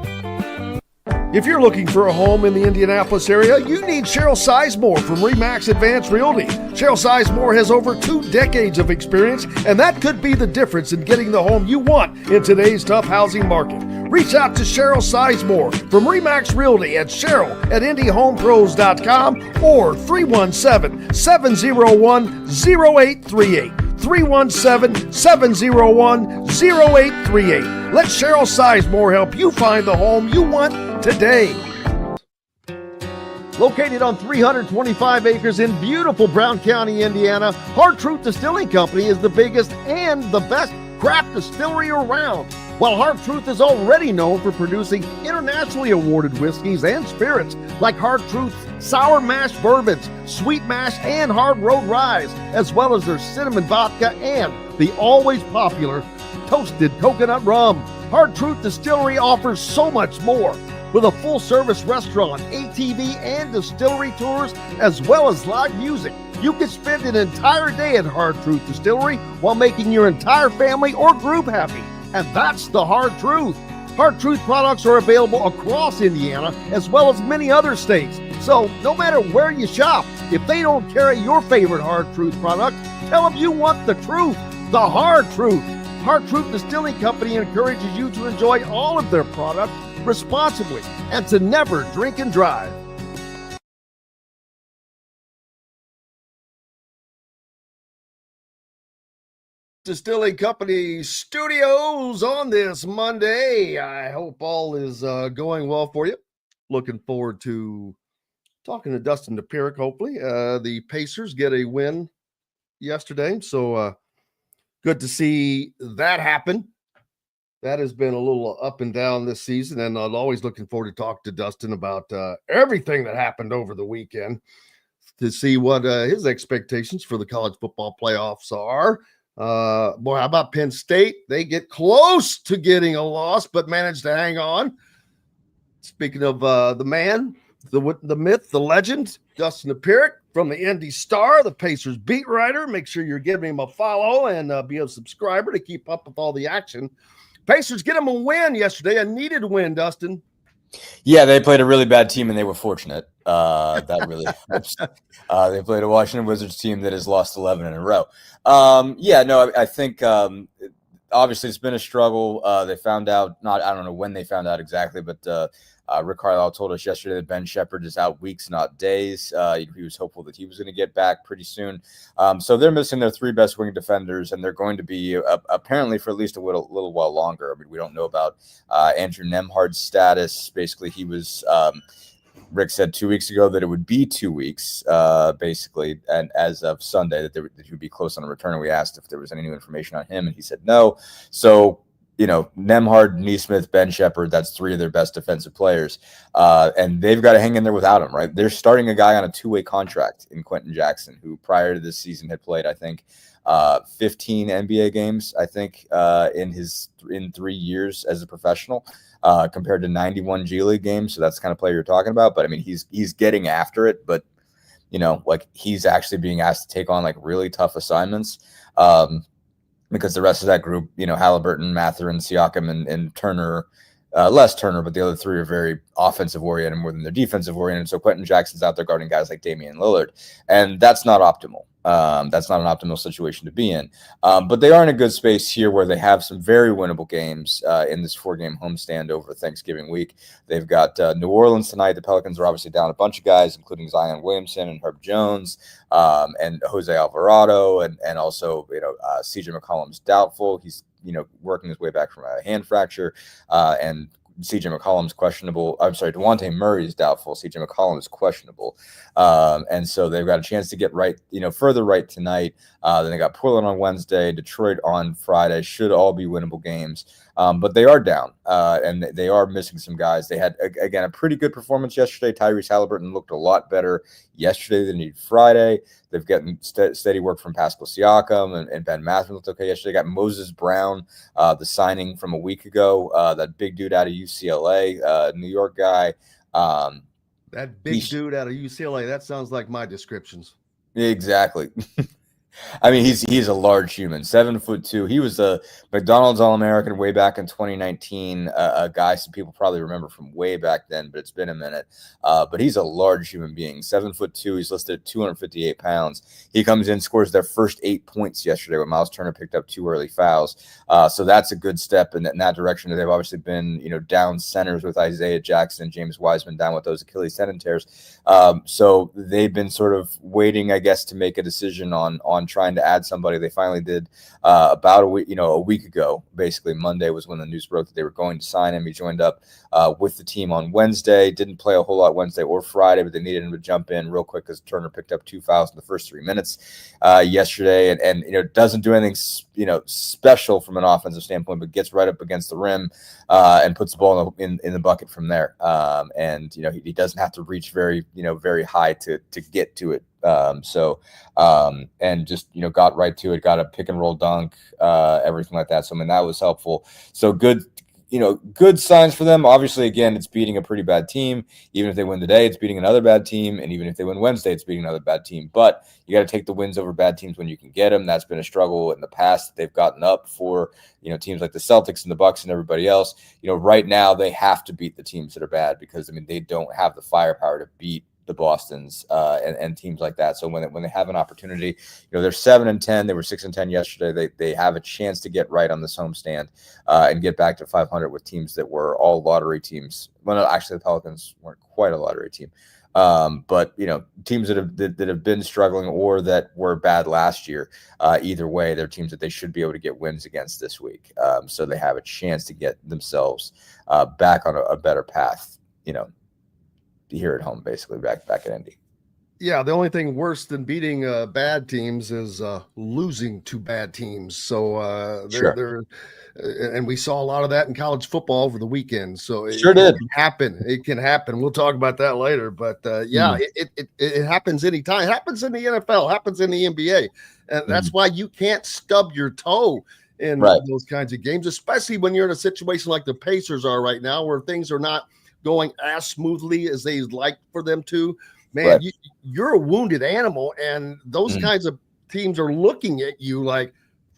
If you're looking for a home in the Indianapolis area, you need Cheryl Sizemore from RE/MAX Advanced Realty. Cheryl Sizemore has over 2 decades of experience, and that could be the difference in getting the home you want in today's tough housing market. Reach out to Cheryl Sizemore from RE/MAX Realty at Cheryl@IndyHomePros.com or 317-701-0838. 317-701-0838. Let Cheryl Sizemore help you find the home you want today. Located on 325 acres in beautiful Brown County, Indiana, Hard Truth Distilling Company is the biggest and the best craft distillery around. While Hard Truth is already known for producing internationally awarded whiskeys and spirits like Hard Truth's sour mash bourbons, sweet mash, and hard road ryes, as well as their cinnamon vodka and the always popular toasted coconut rum. Hard Truth Distillery offers so much more. With a full-service restaurant, ATV, and distillery tours, as well as live music, you can spend an entire day at Hard Truth Distillery while making your entire family or group happy. And that's the Hard Truth. Hard Truth products are available across Indiana as well as many other states. So no matter where you shop, if they don't carry your favorite Hard Truth product, tell them you want the truth, the Hard Truth. Hard Truth Distilling Company encourages you to enjoy all of their products responsibly and to never drink and drive. Distilling Company Studios on this Monday. I hope all is going well for you. Looking forward to talking to Dustin Dopirak, hopefully. The Pacers get a win yesterday, so good to see that happen. That has been a little up and down this season, and I'm always looking forward to talk to Dustin about everything that happened over the weekend to see what his expectations for the college football playoffs are. Boy, how about Penn State? They get close to getting a loss, but managed to hang on. Speaking of the man, the myth, the legend, Dustin Dopirak from the Indy Star, the Pacers beat writer. Make sure you're giving him a follow and be a subscriber to keep up with all the action. Pacers get him a win yesterday, a needed win, Dustin. Yeah, they played a really bad team, and they were fortunate. That really helps. They played a Washington Wizards team that has lost 11 in a row. I think obviously it's been a struggle. They found out, I don't know when they found out exactly, but Rick Carlisle told us yesterday that Ben Shepherd is out weeks, not days. He was hopeful that he was going to get back pretty soon. So they're missing their 3 best wing defenders, and they're going to be apparently for at least a little while longer. I mean, we don't know about Andrew Nembhard's status. Basically, he was Rick said 2 weeks ago that it would be 2 weeks, basically, and as of Sunday that he would be close on a return. And we asked if there was any new information on him, and he said no. So, Nembhard, Nesmith, Ben Shepherd, that's 3 of their best defensive players. And they've got to hang in there without him, right? They're starting a guy on a 2-way contract in Quentin Jackson, who prior to this season had played, I think, 15 NBA games, I think, in 3 years as a professional, compared to 91 G League games. So that's the kind of player you're talking about. But I mean, he's getting after it, but he's actually being asked to take on really tough assignments. Because the rest of that group, Halliburton, Mathurin, Siakam, and Turner, less Turner, but the other 3 are very offensive oriented more than they're defensive oriented. So Quentin Jackson's out there guarding guys like Damian Lillard, and that's not optimal. That's not an optimal situation to be in. But they are in a good space here where they have some very winnable games in this 4-game homestand over Thanksgiving week. They've got New Orleans tonight. The Pelicans are obviously down a bunch of guys, including Zion Williamson and Herb Jones and Jose Alvarado, and also CJ McCollum's doubtful. He's working his way back from a hand fracture, and CJ McCollum's questionable. I'm sorry, DeJounte Murray's doubtful. CJ McCollum is questionable. And so they've got a chance to get right, further right tonight. Then they got Portland on Wednesday, Detroit on Friday. Should all be winnable games. But they are down, and they are missing some guys. They had, again, a pretty good performance yesterday. Tyrese Halliburton looked a lot better yesterday than he did Friday. They've gotten steady work from Pascal Siakam, and Ben Mathurin looked okay yesterday. Got Moses Brown, the signing from a week ago, that big dude out of UCLA, New York guy. That big dude out of UCLA, that sounds like my descriptions. Exactly. I mean, he's a large human, 7'2". He was a McDonald's All-American way back in 2019, a guy some people probably remember from way back then, but it's been a minute. But he's a large human being, 7'2". He's listed at 258 pounds. He comes in, scores their first 8 points yesterday when Miles Turner picked up 2 early fouls. So that's a good step in that direction. They've obviously been, down centers with Isaiah Jackson, James Wiseman down with those Achilles tendon tears. So they've been sort of waiting, I guess, to make a decision on trying to add somebody. They finally did about a week ago. Basically, Monday was when the news broke that they were going to sign him. He joined up with the team on Wednesday. Didn't play a whole lot Wednesday or Friday, but they needed him to jump in real quick because Turner picked up 2 fouls in the first 3 minutes yesterday, and doesn't do anything special from an offensive standpoint, but gets right up against the rim and puts the ball in the bucket from there. And he doesn't have to reach very high to get to it. And just, got right to it, got a pick and roll dunk, everything like that. So, I mean, that was helpful. So good signs for them. Obviously, again, it's beating a pretty bad team. Even if they win today, it's beating another bad team. And even if they win Wednesday, it's beating another bad team. But you got to take the wins over bad teams when you can get them. That's been a struggle in the past. They've gotten up for, teams like the Celtics and the Bucks and everybody else. Right now they have to beat the teams that are bad because, they don't have the firepower to beat the Bostons and teams like that. So when they have an opportunity, they're 7-10. They were 6-10 yesterday. They have a chance to get right on this homestand and get back to 500 with teams that were all lottery teams. Well, no, actually the Pelicans weren't quite a lottery team, but teams that have been struggling or that were bad last year. Either way, they're teams that they should be able to get wins against this week. So they have a chance to get themselves back on a better path. Here at home, basically back at Indy. Yeah, the only thing worse than beating bad teams is losing to bad teams. So and we saw a lot of that in college football over the weekend. So it can happen. It can happen. We'll talk about that later. But it happens anytime. It happens in the NFL. It happens in the NBA, and that's why you can't stub your toe in those kinds of games, especially when you're in a situation like the Pacers are right now, where things are not going as smoothly as they'd like for them to. Man, you're a wounded animal, and those kinds of teams are looking at you like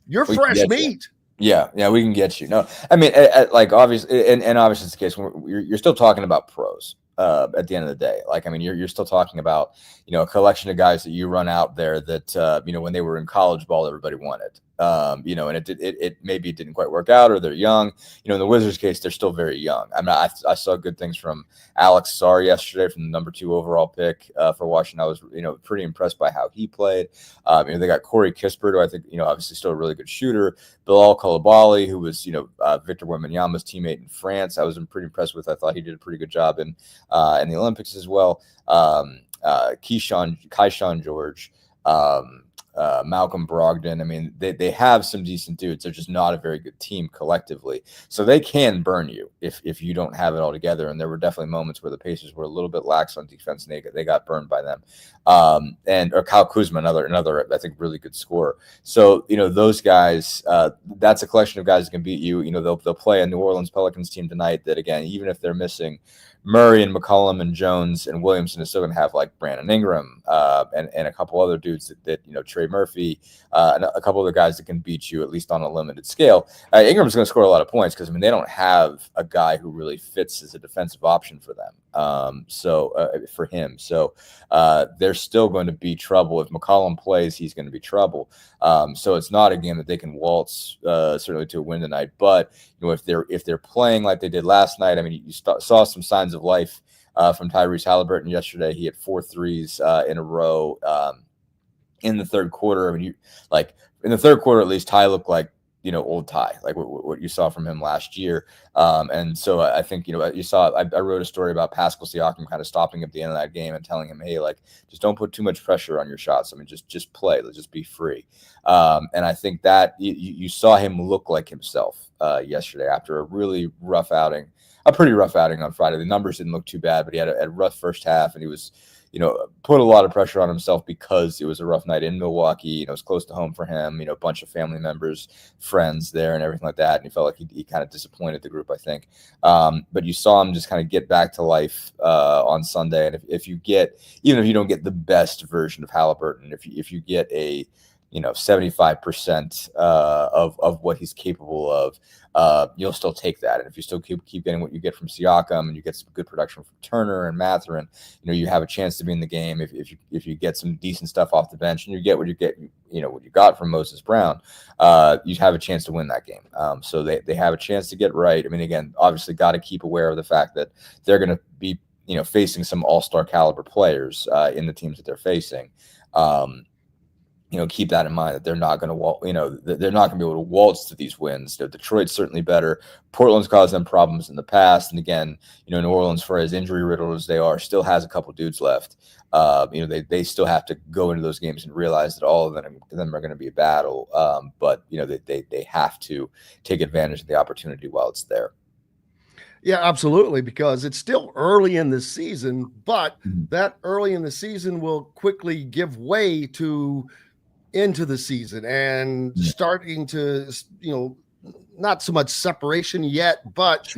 you're fresh meat. Yeah, we can get you. No, I mean, like obviously, and obviously it's the case. You're still talking about pros at the end of the day. Like, I mean, you're still talking about a collection of guys that you run out there that when they were in college ball, everybody wanted. And it maybe it didn't quite work out, or they're young. In the Wizards case, they're still very young. I mean, I saw good things from Alex Sarr yesterday, from the number 2 overall pick for Washington. I was pretty impressed by how he played. They got Corey Kispert, who I think obviously still a really good shooter. Bilal Coulibaly, who was Victor Wembanyama's teammate in France. I was pretty impressed with. I thought he did a pretty good job in the Olympics as well. Keyshawn George. Malcolm Brogdon. I mean, they have some decent dudes. They're just not a very good team collectively. So they can burn you if you don't have it all together. And there were definitely moments where the Pacers were a little bit lax on defense, and they got burned by them. Or Kyle Kuzma, another I think really good scorer. So those guys, that's a collection of guys that can beat you. They'll play a New Orleans Pelicans team tonight that, again, even if they're missing Murray and McCollum and Jones and Williamson, is still going to have like Brandon Ingram and a couple other dudes that Trey Murphy, and a couple other guys that can beat you at least on a limited scale. Ingram's going to score a lot of points because they don't have a guy who really fits as a defensive option for them. For him. So there's still going to be trouble. If McCollum plays, he's going to be trouble. So it's not a game that they can waltz certainly to a win tonight. But if they're playing like they did last night, I mean, you saw some signs of life from Tyrese Halliburton yesterday. He had 4 threes in a row in the third quarter. I mean, in the third quarter, at least, Ty looked like, old Ty, like what you saw from him last year. And so I think, you saw, I wrote a story about Pascal Siakam kind of stopping at the end of that game and telling him, hey, just don't put too much pressure on your shots. I mean, just play, let's just be free. And I think that you saw him look like himself yesterday after a really rough outing, a pretty rough outing on Friday. The numbers didn't look too bad, but he had a rough first half, and he was, put a lot of pressure on himself because it was a rough night in Milwaukee. It was close to home for him, a bunch of family members, friends there and everything like that. And he felt like he kind of disappointed the group, I think. But you saw him just kind of get back to life on Sunday. And if you get, even if you don't get the best version of Halliburton, if you get a, 75% of what he's capable of, you'll still take that. And if you still keep getting what you get from Siakam, and you get some good production from Turner and Mathurin, you have a chance to be in the game. If you get some decent stuff off the bench, and you get what you got from Moses Brown, you have a chance to win that game. So they have a chance to get right. I mean, again, obviously got to keep aware of the fact that they're going to be facing some all-star caliber players in the teams that they're facing. Keep that in mind, that they're not going to, they're not going to be able to waltz to these wins. Detroit's certainly better. Portland's caused them problems in the past. And again, New Orleans, for as injury riddled as they are, still has a couple dudes left. They still have to go into those games and realize that all of them are going to be a battle. But they have to take advantage of the opportunity while it's there. Yeah, absolutely, because it's still early in the season, but that early in the season will quickly give way to into the season and starting to, not so much separation yet, but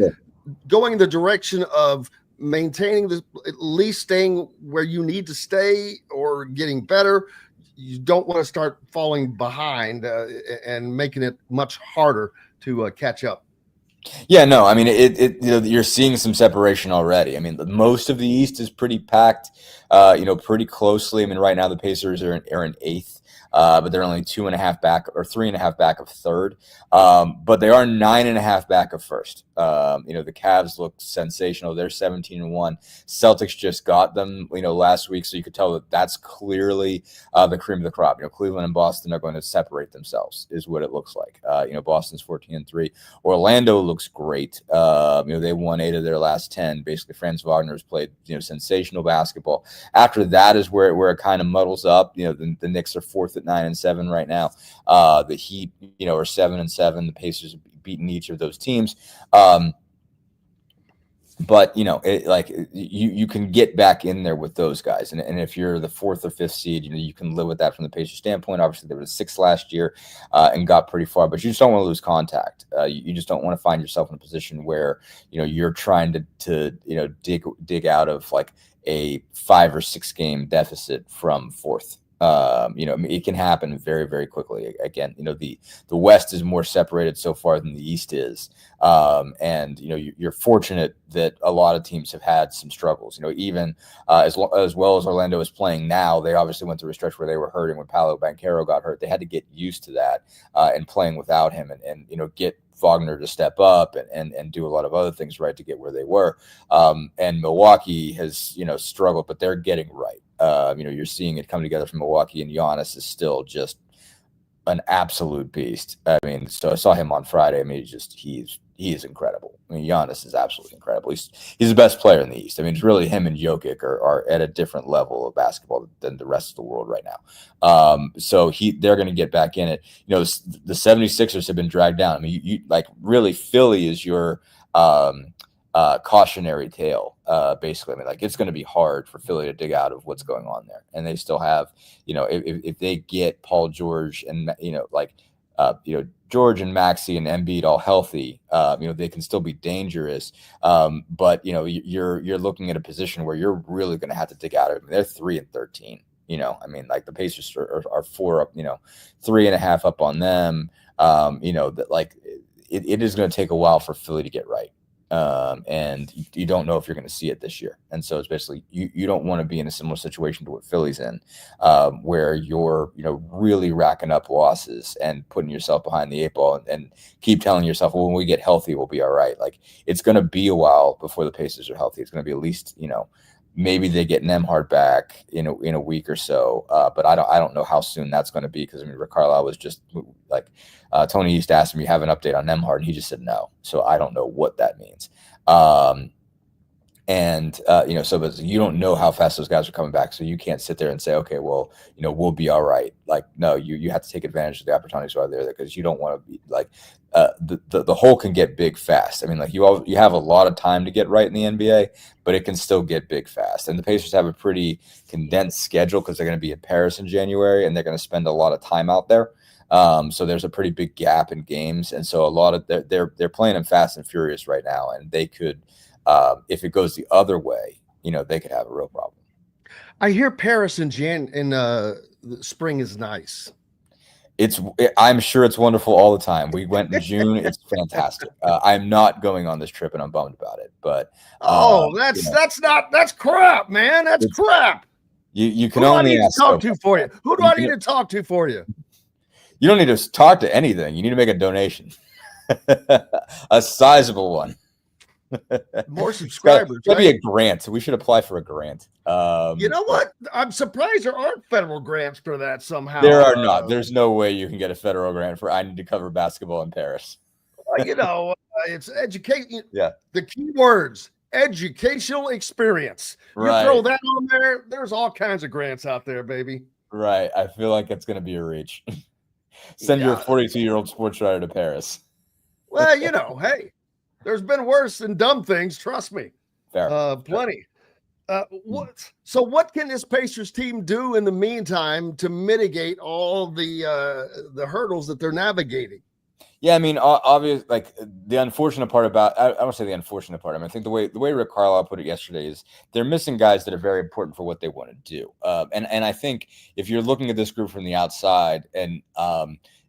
going in the direction of maintaining at least staying where you need to stay or getting better. You don't want to start falling behind and making it much harder to catch up. Yeah, no, I mean, you're seeing some separation already. I mean, most of the East is pretty packed, pretty closely. I mean, right now the Pacers are in eighth. But they're only 2.5 back or 3.5 back of third. But they are 9.5 back of first. The Cavs look sensational. They're 17-1. Celtics just got them, last week. So you could tell that that's clearly the cream of the crop. Cleveland and Boston are going to separate themselves, is what it looks like. Boston's 14-3. Orlando looks great. They won 8 of their last 10. Basically, Franz Wagner's played, sensational basketball. After that is where it kind of muddles up. The Knicks are 4th at 9-7 right now. The Heat, are 7-7. The Pacers have beaten each of those teams. But you can get back in there with those guys, and if you're the 4th or 5th seed, you can live with that from the Pacers standpoint. Obviously, they were 6th last year and got pretty far, but you just don't want to lose contact. You just don't want to find yourself in a position where you're trying to dig out of like a 5 or 6 game deficit from 4th. It can happen very, very quickly. Again, the West is more separated so far than the East is. And you're fortunate that a lot of teams have had some struggles, even as well as Orlando is playing now. They obviously went through a stretch where they were hurting when Paolo Banchero got hurt. They had to get used to that and playing without him and get Wagner to step up and do a lot of other things right to get where they were. And Milwaukee has, struggled, but they're getting right. You're seeing it come together from Milwaukee, and Giannis is still just an absolute beast. I mean, so I saw him on Friday. I mean, he is incredible. I mean, Giannis is absolutely incredible. He's the best player in the East. I mean, it's really him and Jokic are at a different level of basketball than the rest of the world right now. So they're going to get back in it. The 76ers have been dragged down. I mean, you really Philly is your cautionary tale, basically. I mean, it's going to be hard for Philly to dig out of what's going on there, and they still have, if they get Paul George and George and Maxey and Embiid all healthy, they can still be dangerous. But you're looking at a position where you're really going to have to dig out of it. I mean, they're 3-13. The Pacers are 4 up, 3.5 up on them. It is going to take a while for Philly to get right. And you don't know if you're going to see it this year. And so it's basically you don't want to be in a similar situation to what Philly's in, where you're really racking up losses and putting yourself behind the eight ball and keep telling yourself, well, when we get healthy, we'll be all right. Like, it's going to be a while before the Pacers are healthy. It's going to be at least maybe they get Nembhard back in a week or so, but I don't know how soon that's going to be, because Rick Carlisle was just like Tony East asked him, "You have an update on Nembhard?" and he just said no. So I don't know what that means. But you don't know how fast those guys are coming back, so you can't sit there and say, okay, well, we'll be all right. Like, no, you have to take advantage of the opportunities while they're there, because you don't want to be like the hole can get big fast. I mean, like, you have a lot of time to get right in the NBA, but it can still get big fast. And the Pacers have a pretty condensed schedule because they're going to be in Paris in January, and they're going to spend a lot of time out there. So there's a pretty big gap in games, and so a lot of they're playing them fast and furious right now, and they could. If it goes the other way, they could have a real problem. I hear Paris in spring is nice. I'm sure it's wonderful all the time. We went in June. It's fantastic. I'm not going on this trip, and I'm bummed about it. But that's crap, man. That's crap. You can only talk to for you. Who do I need to talk to for you? You don't need to talk to anything. You need to make a donation, a sizable one. More subscribers. That'd be a grant. We should apply for a grant. You know what? I'm surprised there aren't federal grants for that somehow. There are not. There's no way you can get a federal grant for I need to cover basketball in Paris. It's education. Yeah. The key words: educational experience. Right. You throw that on there, there's all kinds of grants out there, baby. Right. I feel like it's going to be a reach. Send your 42-year-old sports writer to Paris. Well, hey. There's been worse than dumb things, trust me. Fair. Plenty. What can this Pacers team do in the meantime to mitigate all the hurdles that they're navigating? Yeah, I mean, obviously, like, the unfortunate part about I won't say the unfortunate part. I mean, I think the way Rick Carlisle put it yesterday is they're missing guys that are very important for what they want to do. And I think if you're looking at this group from the outside and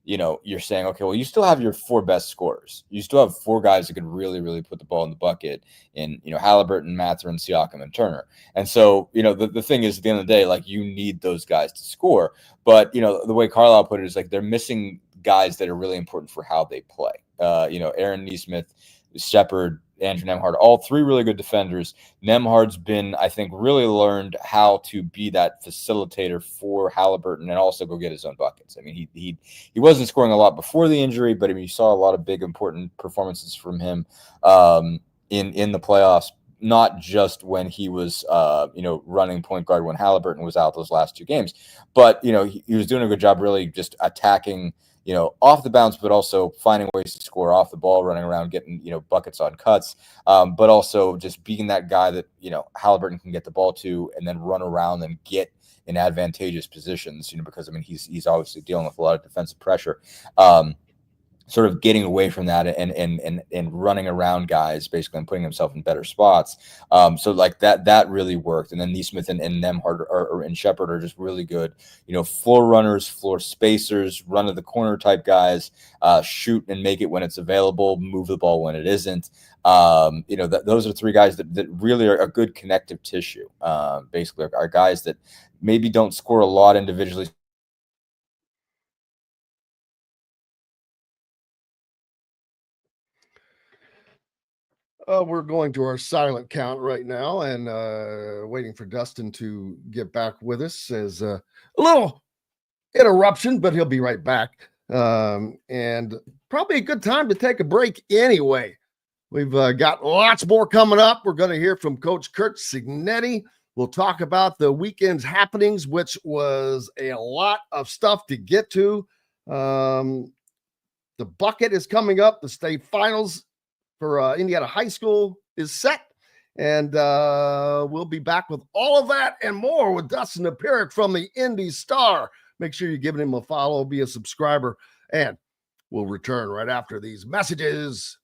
you're saying, okay, well, you still have your four best scorers. You still have four guys that can really, really put the ball in the bucket in, Halliburton, Mathurin, Siakam, and Turner. And so, the thing is, at the end of the day, like, you need those guys to score. But, the way Carlisle put it is, like, they're missing guys that are really important for how they play. Aaron Nesmith, Shepard, Andrew Nembhard, all three really good defenders. Nembhard's been, I think, really learned how to be that facilitator for Halliburton and also go get his own buckets. I mean, he wasn't scoring a lot before the injury, but I mean, you saw a lot of big, important performances from him in the playoffs, not just when he was, running point guard when Halliburton was out those last two games, but, he was doing a good job really just attacking off the bounce, but also finding ways to score off the ball, running around, getting, buckets on cuts, but also just being that guy that, Halliburton can get the ball to and then run around and get in advantageous positions, because, I mean, he's obviously dealing with a lot of defensive pressure. Sort of getting away from that and running around guys basically and putting himself in better spots. So like that really worked. And then Nesmith and Nembhard and Shepard are just really good, floor runners, floor spacers, run to the corner type guys, shoot and make it when it's available, move the ball when it isn't. Those are three guys that really are a good connective tissue. Basically are guys that maybe don't score a lot individually. We're going to our silent count right now and waiting for Dustin to get back with us as a little interruption, but he'll be right back. And probably a good time to take a break anyway. We've got lots more coming up. We're going to hear from Coach Curt Cignetti. We'll talk about the weekend's happenings, which was a lot of stuff to get to. The bucket is coming up. The state finals for Indiana High School is set. And we'll be back with all of that and more with Dustin Dopirak from the Indy Star. Make sure you're giving him a follow, be a subscriber, and we'll return right after these messages.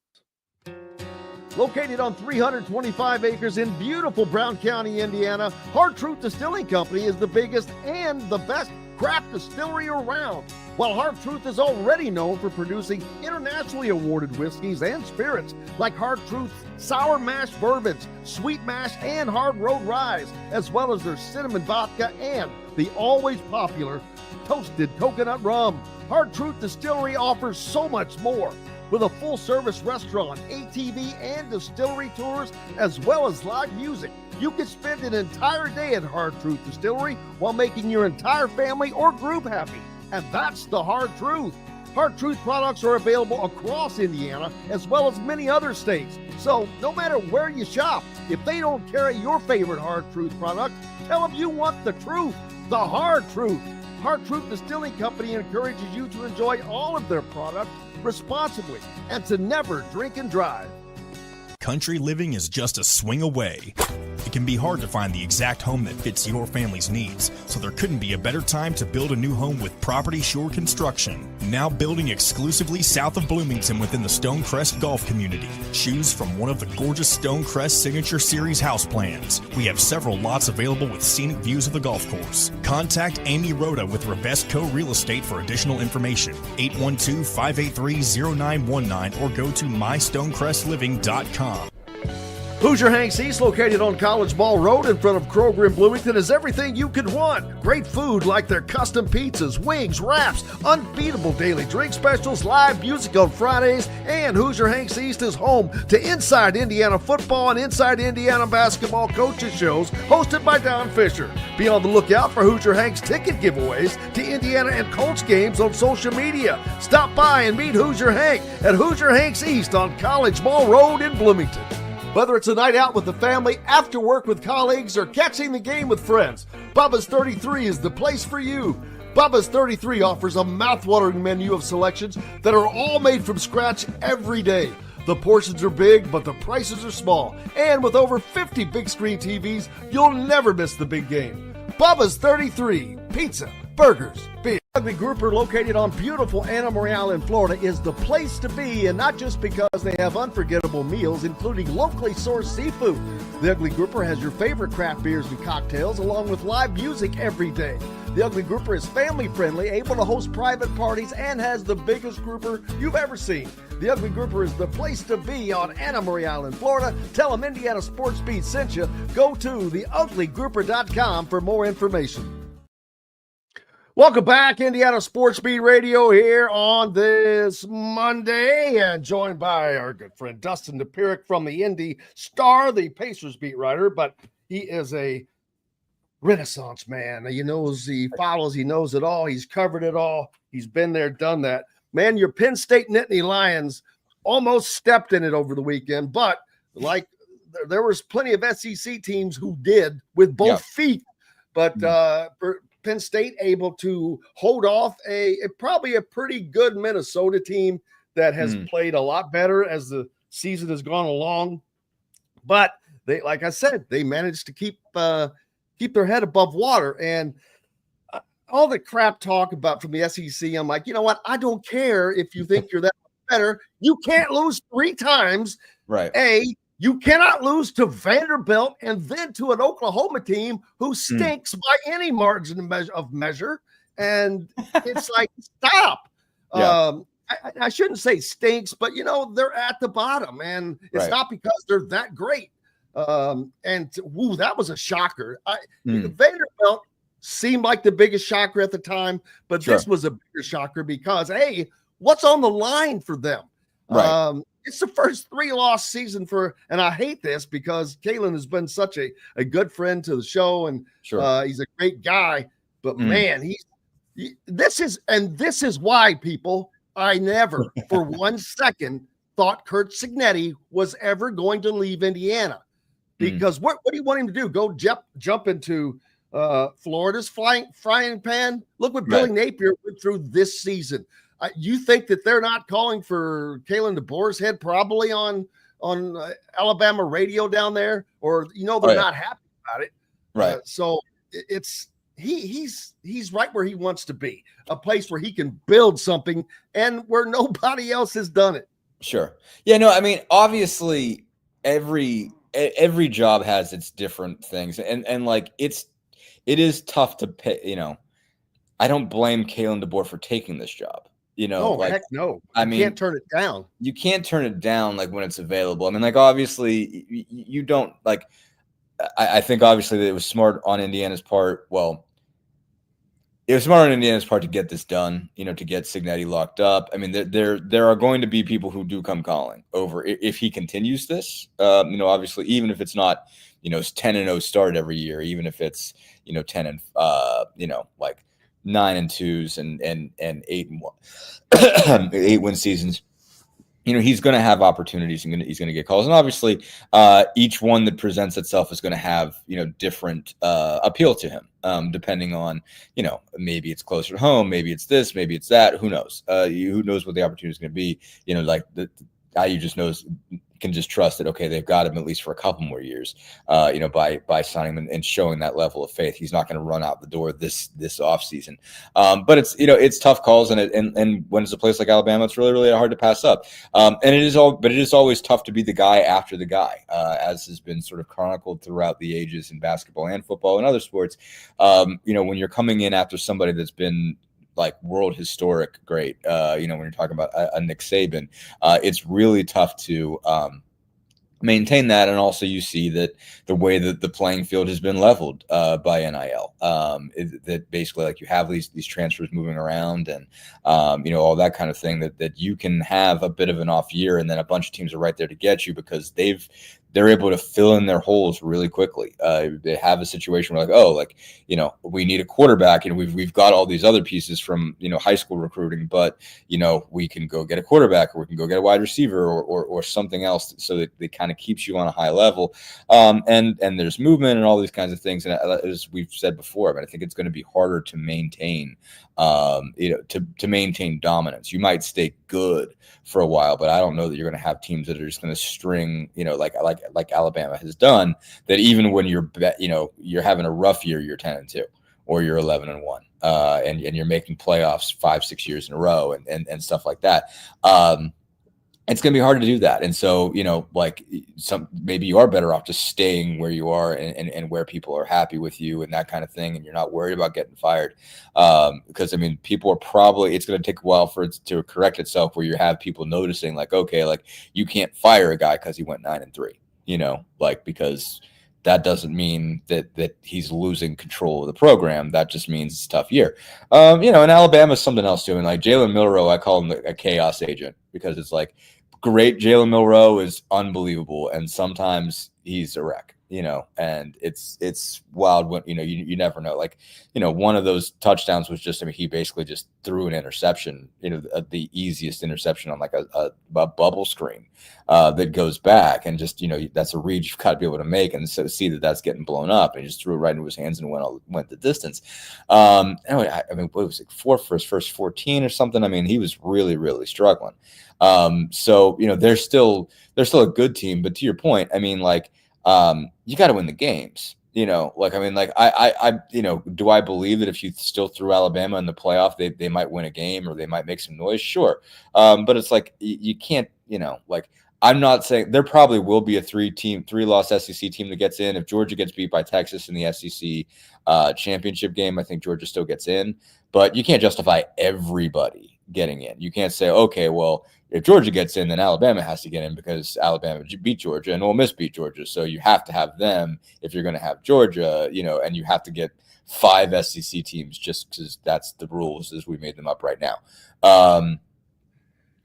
Located on 325 acres in beautiful Brown County, Indiana, Hard Truth Distilling Company is the biggest and the best craft distillery around. while Hard Truth is already known for producing internationally awarded whiskeys and spirits like Hard Truth's sour mash bourbons, sweet mash, and hard road ryes, as well as their cinnamon vodka and the always popular toasted coconut rum. Hard Truth Distillery offers so much more. With a full-service restaurant, ATV, and distillery tours, as well as live music, you can spend an entire day at Hard Truth Distillery while making your entire family or group happy. And that's the Hard Truth. Hard Truth products are available across Indiana, as well as many other states. So no matter where you shop, if they don't carry your favorite Hard Truth product, tell them you want the truth, the Hard Truth. Hard Truth Distilling Company encourages you to enjoy all of their products responsibly and to never drink and drive. Country living is just a swing away. It can be hard to find the exact home that fits your family's needs, so there couldn't be a better time to build a new home with Property Shore Construction. Now building exclusively south of Bloomington within the Stonecrest Golf community. Choose from one of the gorgeous Stonecrest Signature Series house plans. We have several lots available with scenic views of the golf course. Contact Amy Rhoda with Revesco Real Estate for additional information. 812-583-0919 or go to mystonecrestliving.com. Hoosier Hanks East, located on College Ball Road in front of Kroger in Bloomington, is everything you could want. Great food like their custom pizzas, wings, wraps, unbeatable daily drink specials, live music on Fridays, and Hoosier Hanks East is home to Inside Indiana Football and Inside Indiana Basketball coaches shows hosted by Don Fischer. Be on the lookout for Hoosier Hanks ticket giveaways to Indiana and Colts games on social media. Stop by and meet Hoosier Hank at Hoosier Hanks East on College Ball Road in Bloomington. Whether it's a night out with the family, after work with colleagues, or catching the game with friends, Bubba's 33 is the place for you. Bubba's 33 offers a mouthwatering menu of selections that are all made from scratch every day. The portions are big, but the prices are small. And with over 50 big screen TVs, you'll never miss the big game. Bubba's 33, pizza, burgers, beer. Ugly Grouper, located on beautiful Anna Maria in Florida, is the place to be, and not just because they have unforgettable meals, including locally sourced seafood. The Ugly Grouper has your favorite craft beers and cocktails, along with live music every day. The Ugly Grouper is family-friendly, able to host private parties, and has the biggest grouper you've ever seen. The Ugly Grouper is the place to be on Anna Maria in Florida. Tell them Indiana Sports Beat sent you. Go to theuglygrouper.com for more information. Welcome back, Indiana Sports Beat Radio here on this Monday, and joined by our good friend Dustin Dopirak from the Indy Star, the Pacers beat writer, but he is a Renaissance man. He knows, he follows, he knows it all. He's covered it all. He's been there, done that. Man, your Penn State Nittany Lions almost stepped in it over the weekend, but like there was plenty of SEC teams who did with both feet, but Penn State able to hold off probably a pretty good Minnesota team that has played a lot better as the season has gone along. But they, like I said, they managed to keep their head above water. And all the crap talk about from the SEC, I'm like, you know what? I don't care if you think you're that better. You can't lose 3 times. Right. You cannot lose to Vanderbilt and then to an Oklahoma team who stinks by any margin of measure. And it's like, stop. Yeah. I shouldn't say stinks, but, you know, they're at the bottom. And it's not because they're that great. That was a shocker. Vanderbilt seemed like the biggest shocker at the time, but this was a bigger shocker because, hey, what's on the line for them? Right. It's the first 3-loss season and I hate this because Kalen has been such a good friend to the show, and he's a great guy. But man, this is why, people, I never for 1 second thought Kurt Cignetti was ever going to leave Indiana, because what do you want him to do? Go jump into Florida's frying pan? Look what Billy Napier went through this season. You think that they're not calling for Kalen DeBoer's head probably on Alabama radio down there, or they're not happy about it. Right. So it's he's right where he wants to be, a place where he can build something and where nobody else has done it. Sure. Yeah. No. I mean, obviously, every job has its different things, and like it is tough to pay. I don't blame Kalen DeBoer for taking this job. No, heck no. I You mean, can't turn it down. You can't turn it down like when it's available. I mean, like obviously you don't like. I think obviously that it was smart on Indiana's part. Well, it was smart on Indiana's part to get this done. To get Cignetti locked up. I mean, there are going to be people who do come calling over if he continues this. Obviously, even if it's not 10-0 start every year, even if it's 10 and like 9-2s and 8-1 8-win seasons. He's going to have opportunities and he's going to get calls. And obviously, each one that presents itself is going to have, different appeal to him, depending on, maybe it's closer to home, maybe it's this, maybe it's that. Who knows? Who knows what the opportunity is going to be? Like the IU just can just trust that, okay, they've got him at least for a couple more years, by signing him and showing that level of faith. He's not going to run out the door this offseason. But it's tough calls, and when it's a place like Alabama, it's really, really hard to pass up. But it is always tough to be the guy after the guy, as has been sort of chronicled throughout the ages in basketball and football and other sports. When you're coming in after somebody that's been like world historic great, when you're talking about a Nick Saban, it's really tough to maintain that. And also you see that the way that the playing field has been leveled by NIL, that basically like you have these transfers moving around and all that kind of thing, that you can have a bit of an off year and then a bunch of teams are right there to get you because they're able to fill in their holes really quickly. They have a situation where we need a quarterback and we've got all these other pieces from, high school recruiting, but, we can go get a quarterback or we can go get a wide receiver or something else so that it kind of keeps you on a high level. And there's movement and all these kinds of things. And as we've said before, I think it's going to be harder to maintain, to maintain dominance. You might stay good for a while, but I don't know that you're going to have teams that are just going to string, like Alabama has done, that even when you're having a rough year, you're 10-2 or you're 11-1, and you're making playoffs 5-6 years in a row and stuff like that. It's going to be hard to do that. And so, maybe you are better off just staying where you are and where people are happy with you and that kind of thing. And you're not worried about getting fired. Because people are it's going to take a while for it to correct itself where you have people noticing like, okay, like you can't fire a guy because he went 9-3, because that doesn't mean that he's losing control of the program. That just means it's a tough year. And Alabama's something else too. And like Jalen Milroe, I call him a chaos agent because it's like, great. Jalen Milroe is unbelievable. And sometimes he's a wreck, and it's wild when, you never know. Like, one of those touchdowns was just, he basically just threw an interception, the easiest interception on like a bubble screen that goes back and just, that's a read you've got to be able to make. And so see that that's getting blown up and he just threw it right into his hands and went the distance. Anyway, what was it, 4 for his first 14 or something? He was really, really struggling. So, they're still a good team, but to your point, you got to win the games, I do I believe that if you still threw Alabama in the playoff, they might win a game or they might make some noise? Sure. But it's like, you can't, I'm not saying there probably will be a 3-loss SEC team that gets in. If Georgia gets beat by Texas in the SEC championship game, I think Georgia still gets in, but you can't justify everybody getting in. You can't say, okay, well, if Georgia gets in, then Alabama has to get in because Alabama beat Georgia and Ole Miss beat Georgia. So you have to have them if you're going to have Georgia, and you have to get 5 SEC teams just because that's the rules as we made them up right now.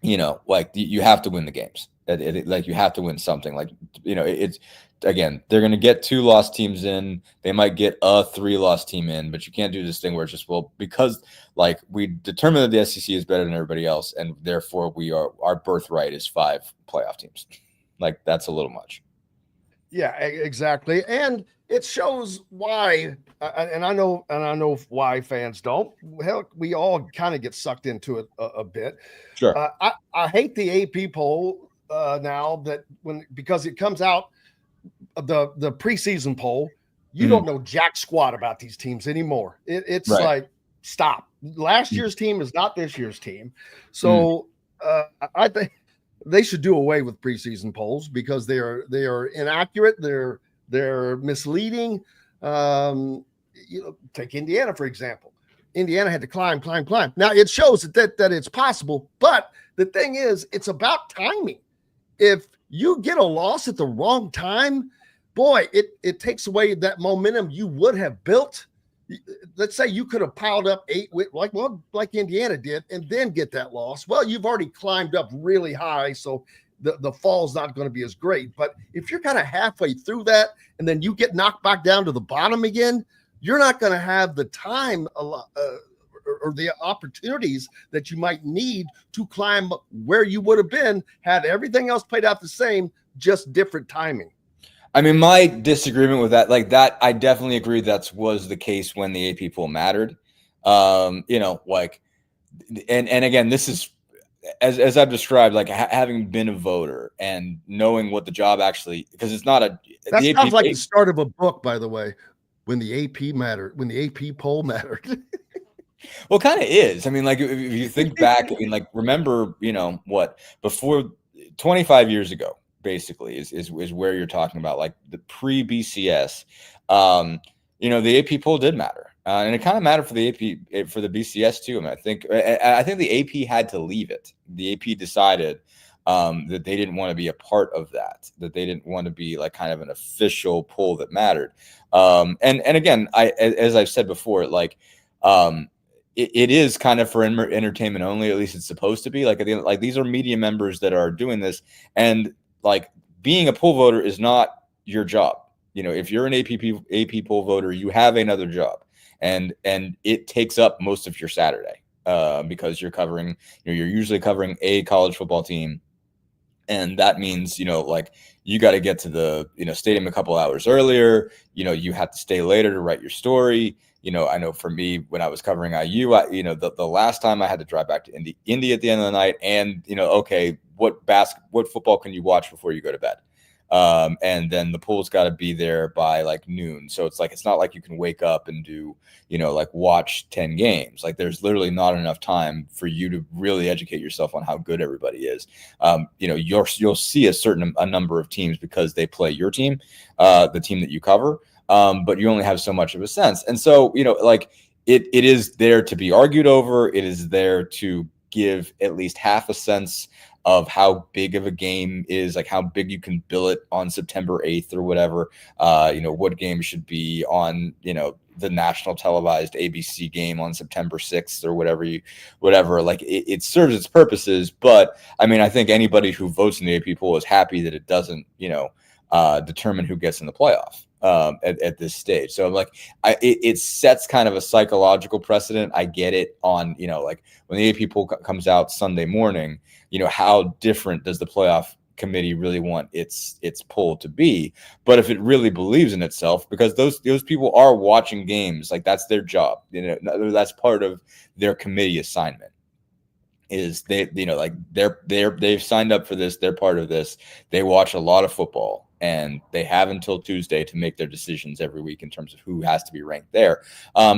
You have to win the games. You have to win something. It's again, they're going to get 2-loss teams in. They might get a 3-loss team in, but you can't do this thing where it's just, because we determine that the SEC is better than everybody else, and therefore our birthright is 5 playoff teams. That's a little much. Yeah, exactly. And it shows why, and I know why fans don't. Hell, we all kind of get sucked into it a bit. Sure. I hate the AP poll now because it comes out the preseason poll. You don't know jack squat about these teams anymore. It's right. Like, stop. Last year's team is not this year's team. So I think they should do away with preseason polls because they are inaccurate. They're misleading. Take Indiana, for example. Indiana had to climb. Now it shows that it's possible, but the thing is, it's about timing. If you get a loss at the wrong time, boy, it takes away that momentum you would have built. Let's say you could have piled up 8 like Indiana did, and then get that loss. Well, you've already climbed up really high, so the fall's not going to be as great. But if you're kind of halfway through that, and then you get knocked back down to the bottom again, you're not going to have the time or the opportunities that you might need to climb where you would have been had everything else played out the same, just different timing. I mean, my disagreement with that, like that, I definitely agree that was the case when the AP poll mattered. You know, like, and again, this is as I've described, like having been a voter and knowing what the job actually, because it's not a. That sounds like the start of a book, by the way. When the AP mattered, when the AP poll mattered. Well, kind of is. I mean, like if you think back, I mean, like remember, you know what, before 25 years ago. Basically is where you're talking about, like the pre-BCS. You know, the AP poll did matter, and it kind of mattered for the AP for the BCS too. I mean, I think the AP had to leave it. The AP decided that they didn't want to be a part of that they didn't want to be like kind of an official poll that mattered. And again, as I've said before, like it is kind of for entertainment only. At least it's supposed to be. Like these are media members that are doing this, and like being a poll voter is not your job. You know, if you're an AP poll voter, you have another job, and it takes up most of your Saturday because you're covering, you know, you're usually covering a college football team. And that means, you know, like you got to get to the, you know, stadium a couple hours earlier. You know, you have to stay later to write your story. You know, I know for me, when I was covering IU, you know, the last time I had to drive back to Indy at the end of the night, and, you know, okay, what football can you watch before you go to bed? And then the pool's got to be there by like noon. So it's like, it's not like you can wake up and do, you know, like watch 10 games. Like there's literally not enough time for you to really educate yourself on how good everybody is. You know, you'll see a number of teams because they play your team, the team that you cover. But you only have so much of a sense. And so, you know, like it is there to be argued over. It is there to give at least half a sense of how big of a game is, like how big you can bill it on September 8th or whatever. You know, what game should be on, you know, the national televised ABC game on September 6th or whatever. Like it serves its purposes. But I mean, I think anybody who votes in the AP poll is happy that it doesn't, you know, determine who gets in the playoff. At this stage. So like it sets kind of a psychological precedent. I get it on, you know, like when the AP poll comes out Sunday morning, you know, how different does the playoff committee really want its poll to be? But if it really believes in itself, because those people are watching games, like that's their job, you know, that's part of their committee assignment. Is they, you know, like they've signed up for this, they're part of this, they watch a lot of football, and they have until Tuesday to make their decisions every week in terms of who has to be ranked there.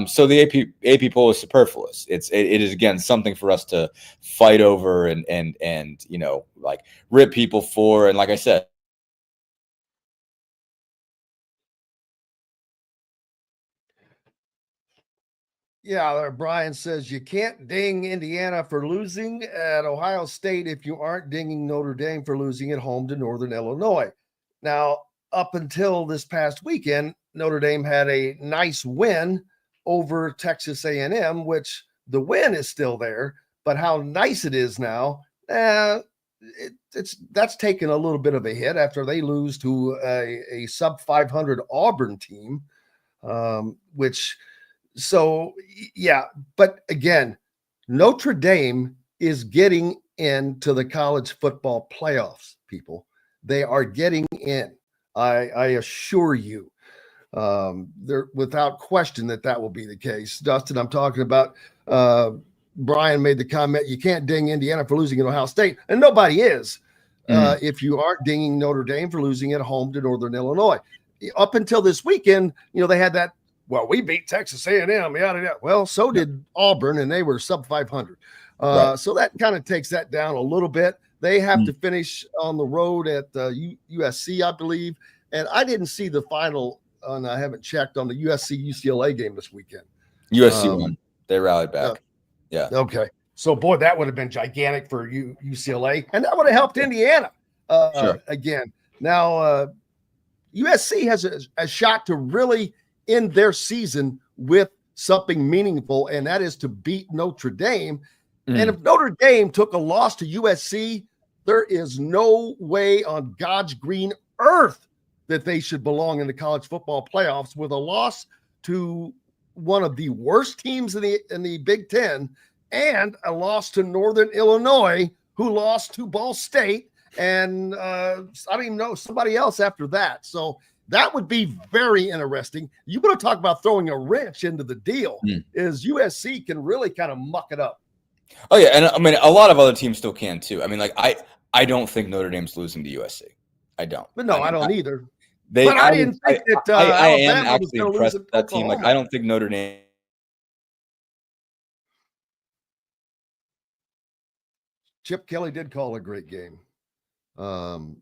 So the AP poll is superfluous. It is again something for us to fight over and you know, like rip people for. And like I said, yeah, Brian says you can't ding Indiana for losing at Ohio State if you aren't dinging Notre Dame for losing at home to Northern Illinois. Now, up until this past weekend, Notre Dame had a nice win over Texas A&M, which the win is still there, but how nice it is now, that's taken a little bit of a hit after they lose to a sub 500 Auburn team, but again, Notre Dame is getting into the college football playoffs, people. They are getting in. I assure you, they're without question that will be the case. Dustin, I'm talking about, Brian made the comment, you can't ding Indiana for losing at Ohio State, and nobody is. If you aren't dinging Notre Dame for losing at home to Northern Illinois. Up until this weekend, you know, they had that, well, we beat Texas A&M, yada, yada. Well, so did Auburn, and they were sub 500. Right. So that kind of takes that down a little bit. They have to finish on the road at USC, I believe. And I didn't see the final, and I haven't checked on the USC-UCLA game this weekend. USC won. They rallied back. Yeah. Okay. So, boy, that would have been gigantic for UCLA, and that would have helped Indiana Sure. again. Now, USC has a shot to really end their season with something meaningful, and that is to beat Notre Dame. And if Notre Dame took a loss to USC, there is no way on God's green earth that they should belong in the college football playoffs. With a loss to one of the worst teams in the Big Ten and a loss to Northern Illinois, who lost to Ball State, and I don't even know somebody else after that. So that would be very interesting. You want to talk about throwing a wrench into the deal is USC can really kind of muck it up. Oh yeah, and I mean a lot of other teams still can too. I mean, like I don't think Notre Dame's losing to USC. I don't. But no, I don't either. But I didn't think that I am Alabama actually was impressed lose with that team. Like Oklahoma. I don't think Notre Dame. Chip Kelly did call a great game. And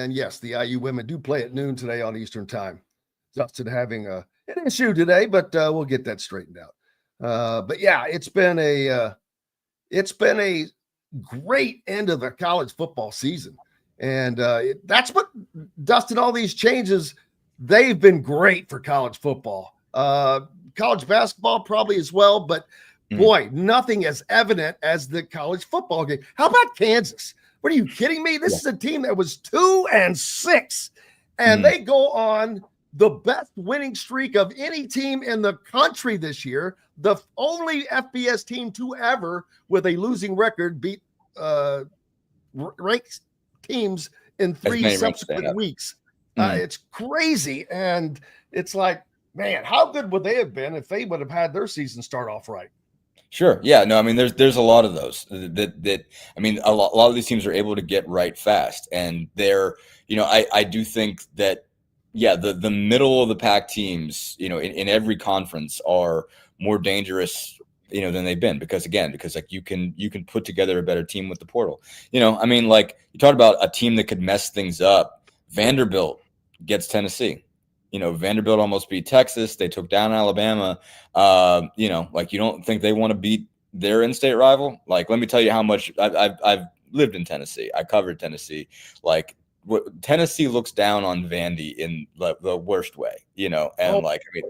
yes, the IU women do play at noon today on Eastern time. Dustin having an issue today, but we'll get that straightened out. But yeah, it's been a great end of the college football season. And that's what, Dustin, all these changes, they've been great for college football. College basketball probably as well, but boy, nothing as evident as the college football game. How about Kansas? What are you kidding me? This is a team that was 2-6, and they go on the best winning streak of any team in the country this year. The only FBS team to ever with a losing record beat ranked teams in 3 subsequent weeks. It's crazy. And it's like, man, how good would they have been if they would have had their season start off right? Sure. Yeah. No, I mean, there's a lot of those that I mean, a lot of these teams are able to get right fast. And they're, I do think that, yeah, the middle of the pack teams, in every conference are more dangerous, than they've been because like you can put together a better team with the portal. I mean, like you talked about a team that could mess things up. Vanderbilt gets Tennessee. Vanderbilt almost beat Texas. They took down Alabama. Like you don't think they want to beat their in-state rival? Like, let me tell you how much I've lived in Tennessee. I covered Tennessee. Like, Tennessee looks down on Vandy in the worst way, and like, I mean,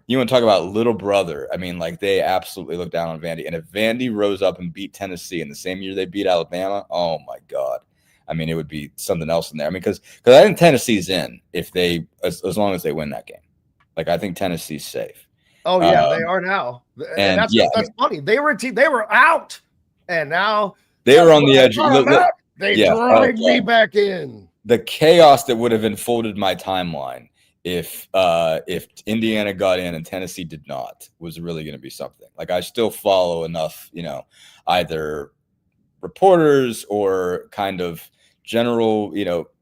you want to talk about little brother. I mean, like they absolutely look down on Vandy. And if Vandy rose up and beat Tennessee in the same year they beat Alabama, oh my God. I mean, it would be something else in there. I mean, because I think Tennessee's in if they as long as they win that game. Like I think Tennessee's safe. Oh yeah, they are now. And that's funny. They were a team. They were out, and now they were on the edge. They dragged me back in. The chaos that would have unfolded my timeline if Indiana got in and Tennessee did not was really going to be something. Like I still follow enough, either reporters or kind of general,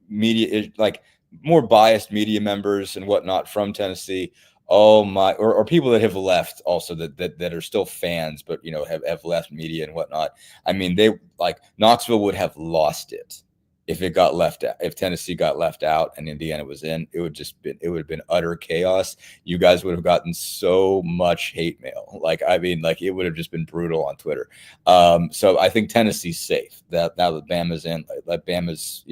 media, like more biased media members and whatnot from Tennessee. Oh my, or people that have left also that are still fans, but have left media and whatnot. I mean, they like Knoxville would have lost it if it got left out. If Tennessee got left out and Indiana was in, it would have been utter chaos. You guys would have gotten so much hate mail. Like, I mean, like it would have just been brutal on Twitter. So I think Tennessee's safe. That now that Bama's in, like Bama's,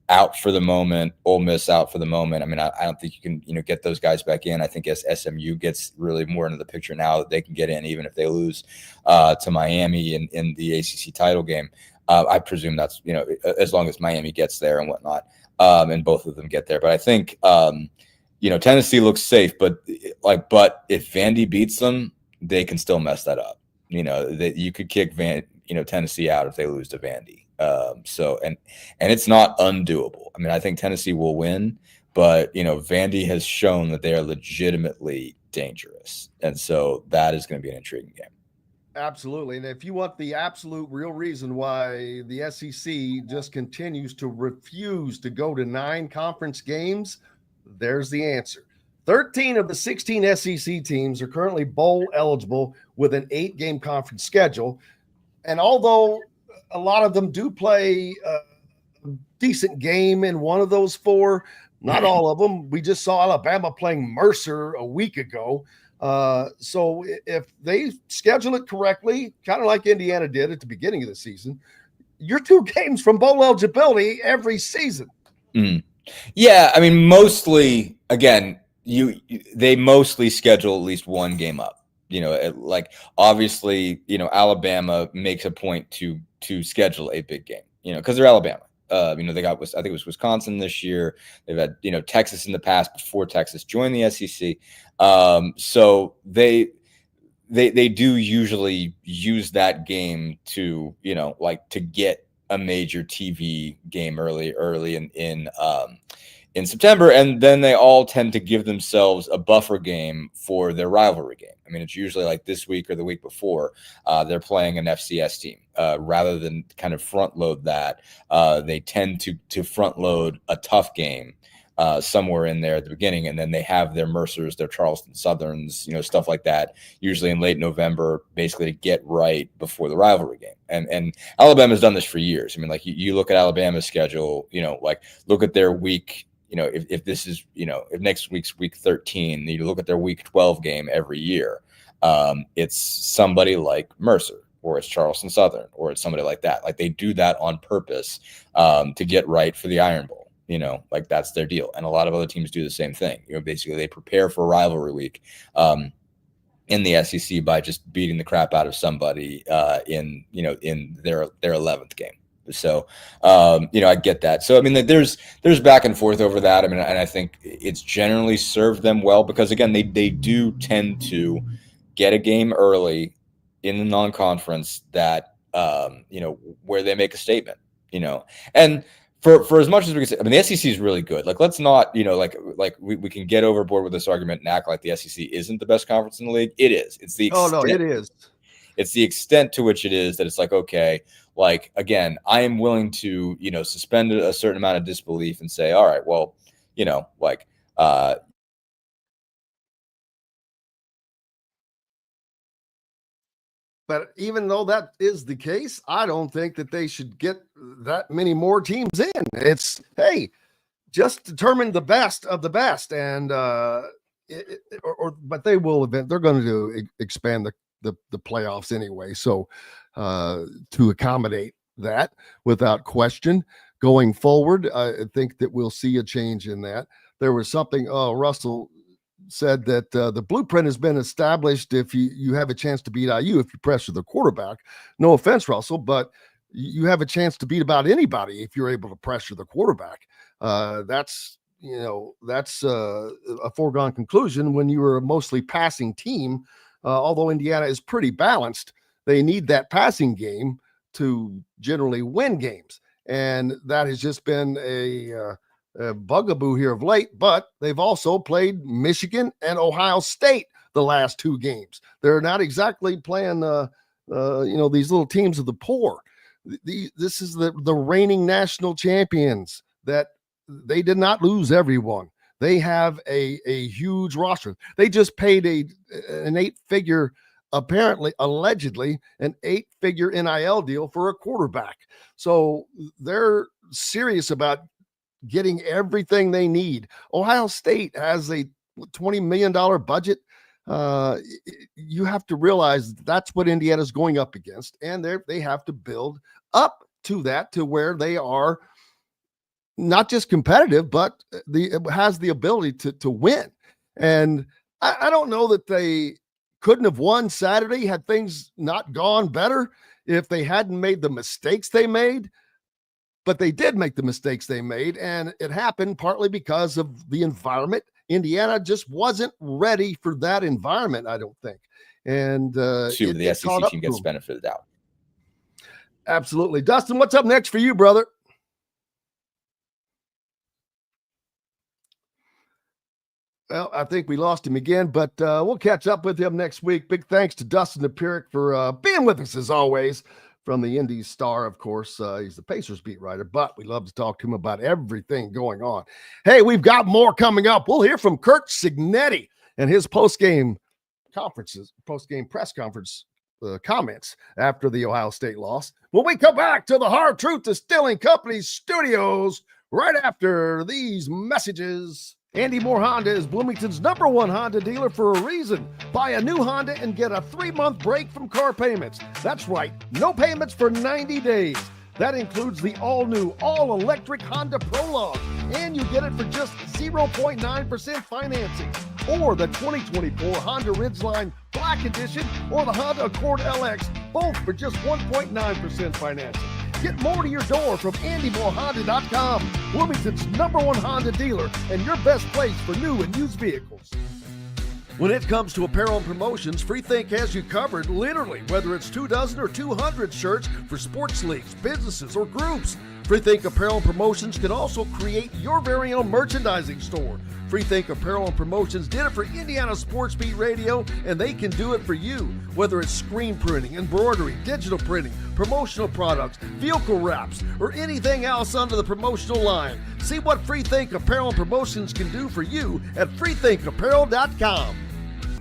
out for the moment, Ole Miss out for the moment. I mean, I don't think you can, get those guys back in. I think as SMU gets really more into the picture now that they can get in, even if they lose to Miami in the ACC title game. I presume that's, as long as Miami gets there and whatnot, and both of them get there. But I think, Tennessee looks safe, but if Vandy beats them, they can still mess that up. That you could kick Tennessee out if they lose to Vandy. And it's not undoable. I mean, I think Tennessee will win, but Vandy has shown that they are legitimately dangerous, and so that is going to be an intriguing game. Absolutely. And if you want the absolute real reason why the SEC just continues to refuse to go to 9 conference games, there's the answer. 13 of the 16 SEC teams are currently bowl eligible with an 8-game conference schedule. And although a lot of them do play a decent game in one of those 4, Not all of them. We just saw Alabama playing Mercer a week ago. So if they schedule it correctly, kind of like Indiana did at the beginning of the season, you're 2 games from bowl eligibility every season. Yeah, I mean, mostly, again, they mostly schedule at least 1 game up. Like obviously, Alabama makes a point to schedule a big game, because they're Alabama. They got, I think it was Wisconsin this year. They've had, Texas in the past before Texas joined the SEC. So they do usually use that game to, to get a major TV game early in September, and then they all tend to give themselves a buffer game for their rivalry game. I mean, it's usually like this week or the week before they're playing an FCS team. Rather than kind of front load that, they tend to front load a tough game somewhere in there at the beginning, and then they have their Mercers, their Charleston Southerns, stuff like that, usually in late November, basically to get right before the rivalry game. And Alabama's done this for years. I mean, like you look at Alabama's schedule, like look at their week. If this is, if next week's week 13, you look at their week 12 game every year, it's somebody like Mercer, or it's Charleston Southern, or it's somebody like that. Like they do that on purpose to get right for the Iron Bowl. Like that's their deal. And a lot of other teams do the same thing. Basically they prepare for rivalry week in the SEC by just beating the crap out of somebody in their 11th game. So, I get that. So, I mean, there's back and forth over that. I mean, and I think it's generally served them well because, again, they do tend to get a game early in the non-conference that, where they make a statement, and for as much as we can say, I mean, the SEC is really good. Like, let's not, like we can get overboard with this argument and act like the SEC isn't the best conference in the league. It is. It's the extent, no, it is. It's the extent to which it is that it's like, okay, like, again, I am willing to, suspend a certain amount of disbelief and say, all right, well, but even though that is the case, I don't think that they should get that many more teams in. It's, hey, just determine the best of the best. And, but they will they're going to expand the playoffs anyway. So to accommodate that without question going forward, I think that we'll see a change in that. There was something, Russell said that the blueprint has been established if you have a chance to beat IU if you pressure the quarterback. No offense, Russell, but you have a chance to beat about anybody if you're able to pressure the quarterback. That's a foregone conclusion when you are a mostly passing team. Although Indiana is pretty balanced, they need that passing game to generally win games. And that has just been a bugaboo here of late, but they've also played Michigan and Ohio State the last 2 games. They're not exactly playing, these little teams of the poor. This is the reigning national champions that they did not lose everyone. They have a huge roster. They just paid an 8-figure, allegedly, an 8-figure NIL deal for a quarterback. So they're serious about getting everything they need. Ohio State has a $20 million budget. You have to realize that's what Indiana's going up against, and they have to build up to that to where they are not just competitive, but it has the ability to win. And I don't know that they couldn't have won Saturday had things not gone better if they hadn't made the mistakes they made. But they did make the mistakes they made, and it happened partly because of the environment. Indiana just wasn't ready for that environment, I don't think. And the SEC team gets benefited out. Absolutely. Dustin, what's up next for you, brother? Well, I think we lost him again, but we'll catch up with him next week. Big thanks to Dustin Dopirak for being with us, as always, from the Indy Star, of course. He's the Pacers beat writer, but we love to talk to him about everything going on. Hey, we've got more coming up. We'll hear from Curt Cignetti and his post-game press conference comments after the Ohio State loss when we come back to the Hard Truth Distilling Company studios right after these messages. Andy Moore Honda is Bloomington's #1 Honda dealer for a reason. Buy a new Honda and get a 3-month break from car payments. That's right, no payments for 90 days. That includes the all-new, all-electric Honda Prologue, and you get it for just 0.9% financing. Or the 2024 Honda Ridgeline Black Edition or the Honda Accord LX, both for just 1.9% financing. Get more to your door from AndyMooreHonda.com, Bloomington's #1 Honda dealer and your best place for new and used vehicles. When it comes to apparel and promotions, Freethink has you covered, literally, whether it's 24 or 200 shirts for sports leagues, businesses, or groups. Freethink Apparel and Promotions can also create your very own merchandising store. Freethink Apparel and Promotions did it for Indiana Sports Beat Radio, and they can do it for you. Whether it's screen printing, embroidery, digital printing, promotional products, vehicle wraps, or anything else under the promotional line. See what Freethink Apparel and Promotions can do for you at freethinkapparel.com.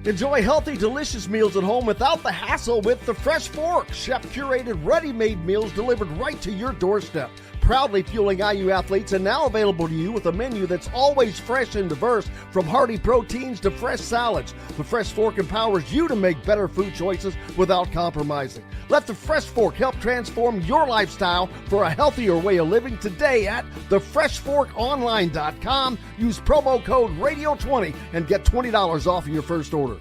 Enjoy healthy, delicious meals at home without the hassle with the Fresh Fork. Chef-curated, ready-made meals delivered right to your doorstep. Proudly fueling IU athletes and now available to you with a menu that's always fresh and diverse, from hearty proteins to fresh salads. The Fresh Fork empowers you to make better food choices without compromising. Let the Fresh Fork help transform your lifestyle for a healthier way of living today at thefreshforkonline.com. Use promo code RADIO20 and get $20 off your first order.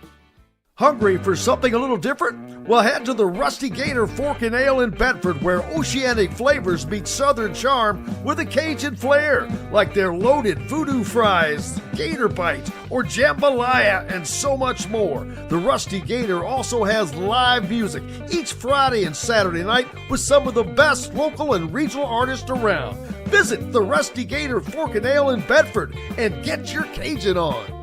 Hungry for something a little different? Well, head to the Rusty Gator Fork and Ale in Bedford, where oceanic flavors meet southern charm with a Cajun flair, like their loaded voodoo fries, gator bites, or jambalaya, and so much more. The Rusty Gator also has live music each Friday and Saturday night with some of the best local and regional artists around. Visit the Rusty Gator Fork and Ale in Bedford and get your Cajun on.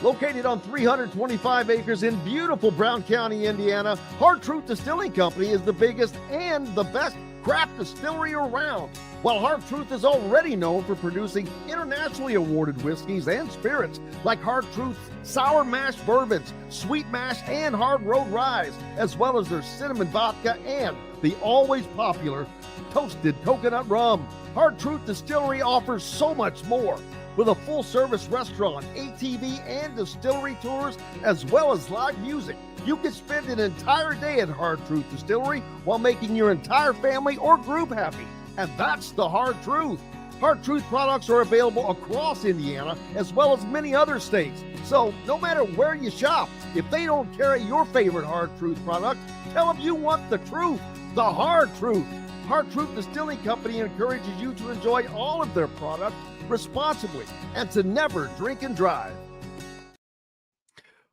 Located on 325 acres in beautiful Brown County, Indiana, Hard Truth Distilling Company is the biggest and the best craft distillery around. While Hard Truth is already known for producing internationally awarded whiskeys and spirits like Hard Truth's sour mash bourbons, sweet mash, and hard road ryes, as well as their cinnamon vodka and the always popular toasted coconut rum. Hard Truth Distillery offers so much more. With a full-service restaurant, ATV, and distillery tours, as well as live music, you can spend an entire day at Hard Truth Distillery while making your entire family or group happy. And that's the Hard Truth. Hard Truth products are available across Indiana, as well as many other states. So no matter where you shop, if they don't carry your favorite Hard Truth product, tell them you want the truth, the Hard Truth. Hard Truth Distilling Company encourages you to enjoy all of their products responsibly and to never drink and drive.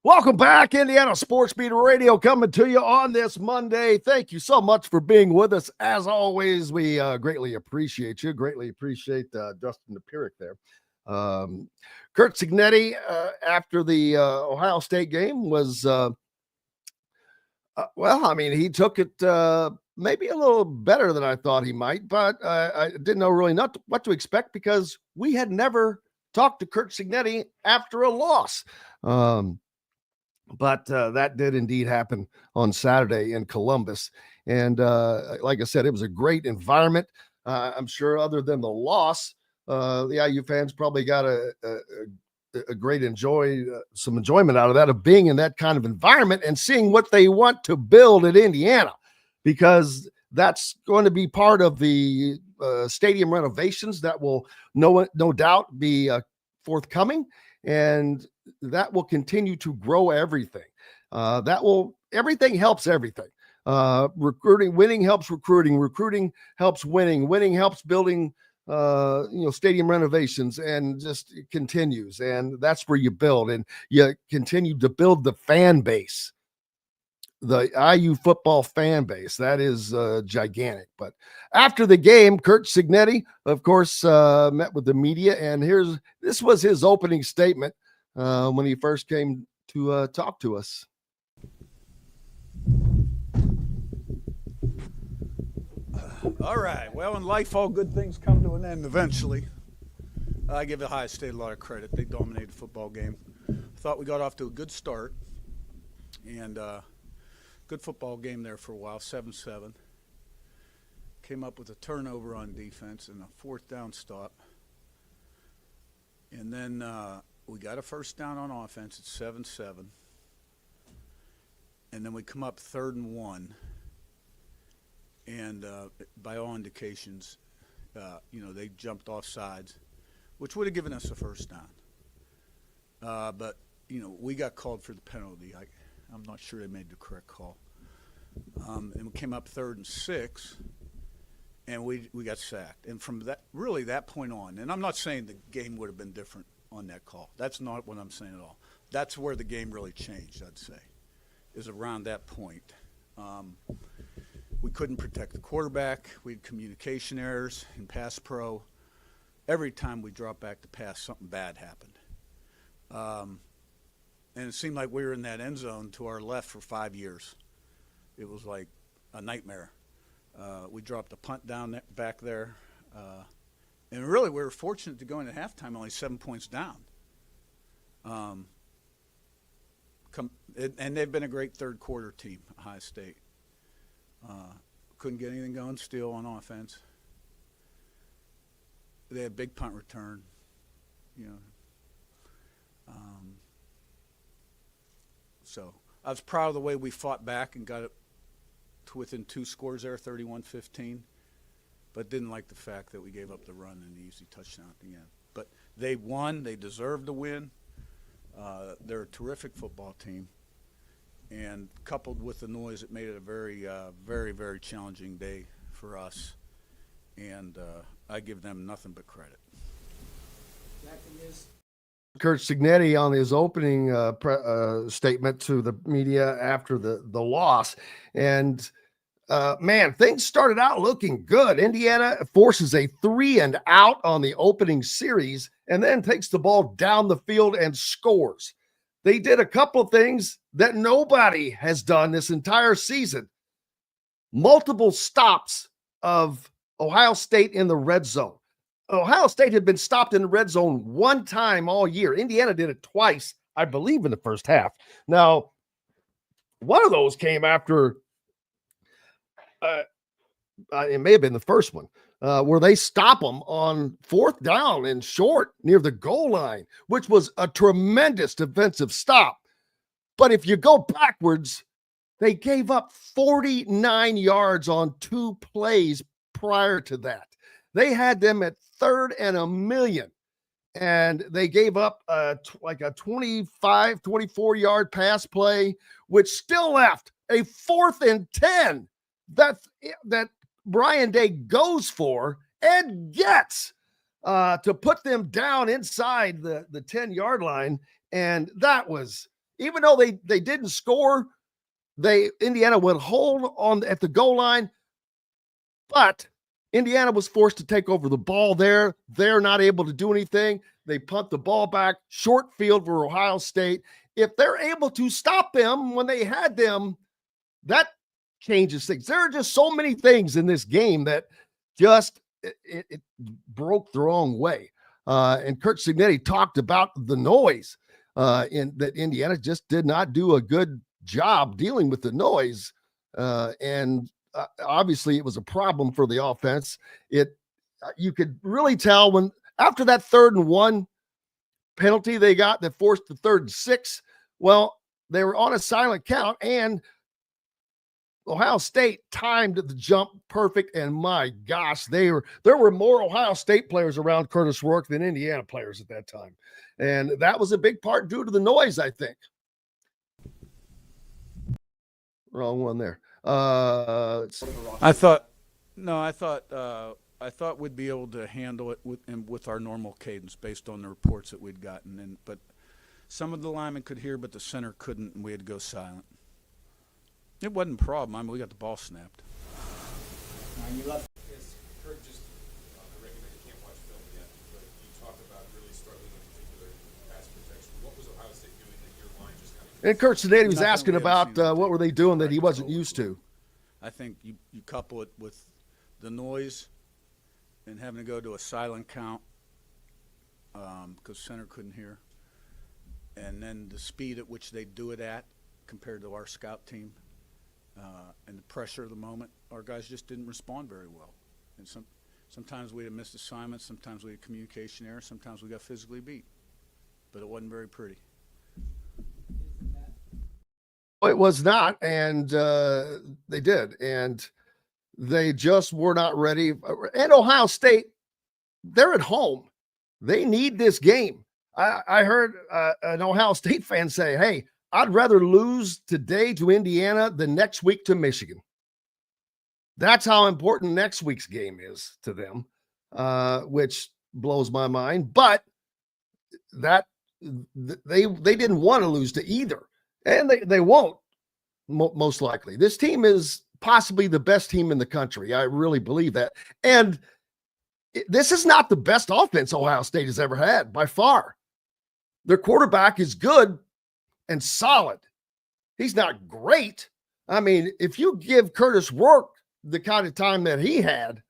Welcome back, Indiana Sports Beat Radio, coming to you on this Monday. Thank you so much for being with us. As always, we greatly appreciate you. Greatly appreciate Dustin Dopirak there. Kurt Cignetti, after the Ohio State game, was he took it maybe a little better than I thought he might, but I didn't know really what to expect because we had never talked to Kurt Cignetti after a loss. But that did indeed happen on Saturday in Columbus. And like I said, it was a great environment. I'm sure other than the loss, the IU fans probably got a great some enjoyment out of that, of being in that kind of environment and seeing what they want to build at Indiana, because that's going to be part of the stadium renovations that will no doubt be forthcoming, and that will continue to grow everything. Everything helps everything. Winning helps recruiting helps winning helps building stadium renovations, and just continues. And that's where you build, and you continue to build the fan base. The IU football fan base, that is gigantic. But after the game, Kurt Cignetti, of course, met with the media, and this was his opening statement when he first came to talk to us. All right. Well, in life, all good things come to an end eventually. I give Ohio State a lot of credit. They dominated the football game. I thought we got off to a good start, and good football game there for a while, 7-7. came up with a turnover on defense and a 4th down stop. And then we got a 1st down on offense at 7-7. And then we come up 3rd and 1. And by all indications, they jumped off sides, which would have given us a 1st down. But, we got called for the penalty. I'm not sure they made the correct call. And we came up 3rd and 6, and we got sacked. And from that point on, and I'm not saying the game would have been different on that call. That's not what I'm saying at all. That's where the game really changed, I'd say, is around that point. We couldn't protect the quarterback. We had communication errors in pass pro. Every time we dropped back to pass, something bad happened. And it seemed like we were in that end zone to our left for 5 years. It was like a nightmare. We dropped a punt down back there. And really, we were fortunate to go into halftime only 7 points down. And they've been a great third-quarter team, Ohio State. Couldn't get anything going still on offense. They had a big punt return, So I was proud of the way we fought back and got it to within 2 scores there, 31-15, but didn't like the fact that we gave up the run and the easy touchdown at the end. But they won. They deserved to win. They're a terrific football team. And coupled with the noise, it made it a very, very, very challenging day for us. And I give them nothing but credit. Kurt Signetti on his opening statement to the media after the loss. And, man, things started out looking good. Indiana forces a 3-and-out on the opening series and then takes the ball down the field and scores. They did a couple of things that nobody has done this entire season. Multiple stops of Ohio State in the red zone. Ohio State had been stopped in the red zone one time all year. Indiana did it twice, I believe, in the first half. Now, one of those came after, it may have been the first one, where they stop them on 4th down and short near the goal line, which was a tremendous defensive stop. But if you go backwards, they gave up 49 yards on 2 plays prior to that. They had them at 3rd and 1,000,000, and they gave up like a 25, 24-yard pass play, which still left a 4th and 10 that Brian Day goes for and gets to put them down inside the 10-yard line. And that was, even though they didn't score, Indiana would hold on at the goal line, but Indiana was forced to take over the ball there. They're not able to do anything. They punt the ball back, short field for Ohio State. If they're able to stop them when they had them, that changes things. There are just so many things in this game that just it broke the wrong way. And Kurt Signetti talked about the noise in that Indiana just did not do a good job dealing with the noise. And obviously it was a problem for the offense. You could really tell when after that 3rd and 1 penalty they got that forced the 3rd and 6. Well, they were on a silent count and Ohio State timed the jump perfect. And my gosh, there were more Ohio State players around Curtis Rourke than Indiana players at that time. And that was a big part due to the noise, I think. Wrong one there. I thought we'd be able to handle it with our normal cadence based on the reports that we'd gotten. But some of the linemen could hear, but the center couldn't, and we had to go silent. It wasn't a problem. I mean, we got the ball snapped. You left. Yes, Kurt just on the regular. You can't watch film yet, but you talked about really struggling in particular pass protection. What was Ohio State doing that your line just kind of? And Kurt Sedati was asking about what were they doing that he wasn't used to. I think you couple it with the noise and having to go to a silent count because center couldn't hear, and then the speed at which they do it at compared to our scout team and the pressure of the moment, our guys just didn't respond very well. And sometimes we had missed assignments, sometimes we had communication error, sometimes we got physically beat. But it wasn't very pretty. It was not, and they did, and they just were not ready. And Ohio State, they're at home. They need this game. I heard an Ohio State fan say, hey, I'd rather lose today to Indiana than next week to Michigan. That's how important next week's game is to them, which blows my mind. But that they didn't want to lose to either, and they won't, most likely. This team is possibly the best team in the country. I really believe that. And this is not the best offense Ohio State has ever had by far. Their quarterback is good and solid. He's not great. I mean, if you give Curtis Rourke the kind of time that he had,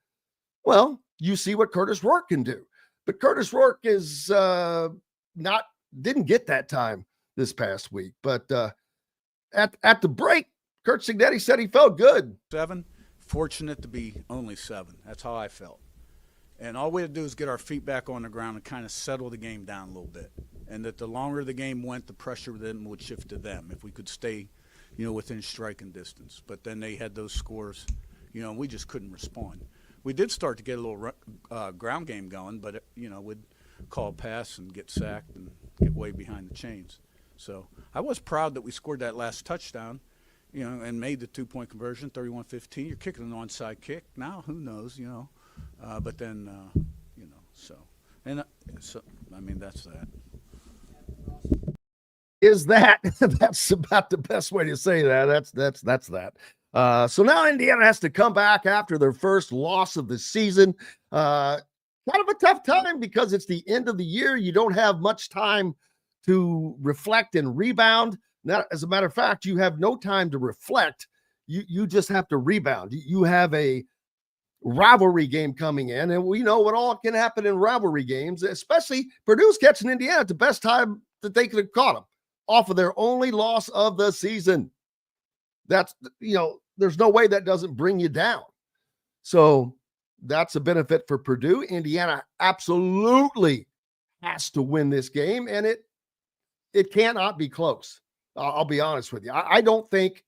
well, you see what Curtis Rourke can do. But Curtis Rourke is didn't get that time this past week. But at the break, Kurt Cignetti said he felt good. 7, fortunate to be only 7. That's how I felt. And all we had to do is get our feet back on the ground and kind of settle the game down a little bit. And that the longer the game went, the pressure then would shift to them if we could stay, within striking distance. But then they had those scores, and we just couldn't respond. We did start to get a little ground game going, but, we'd call pass and get sacked and get way behind the chains. So I was proud that we scored that last touchdown, and made the 2-point conversion, 31-15. You're kicking an onside kick. Now, who knows, but then, so. And so, I mean, that's that. Is that's about the best way to say that. That's that. So now Indiana has to come back after their first loss of the season. Kind of a tough time because it's the end of the year. You don't have much time to reflect and rebound. Now, as a matter of fact, you have no time to reflect. You just have to rebound. You have a rivalry game coming in, and we know what all can happen in rivalry games, especially Purdue's catching Indiana at the best time that they could have caught them off of their only loss of the season. That's, there's no way that doesn't bring you down. So that's a benefit for Purdue. Indiana absolutely has to win this game, and it cannot be close. I'll be honest with you. I don't think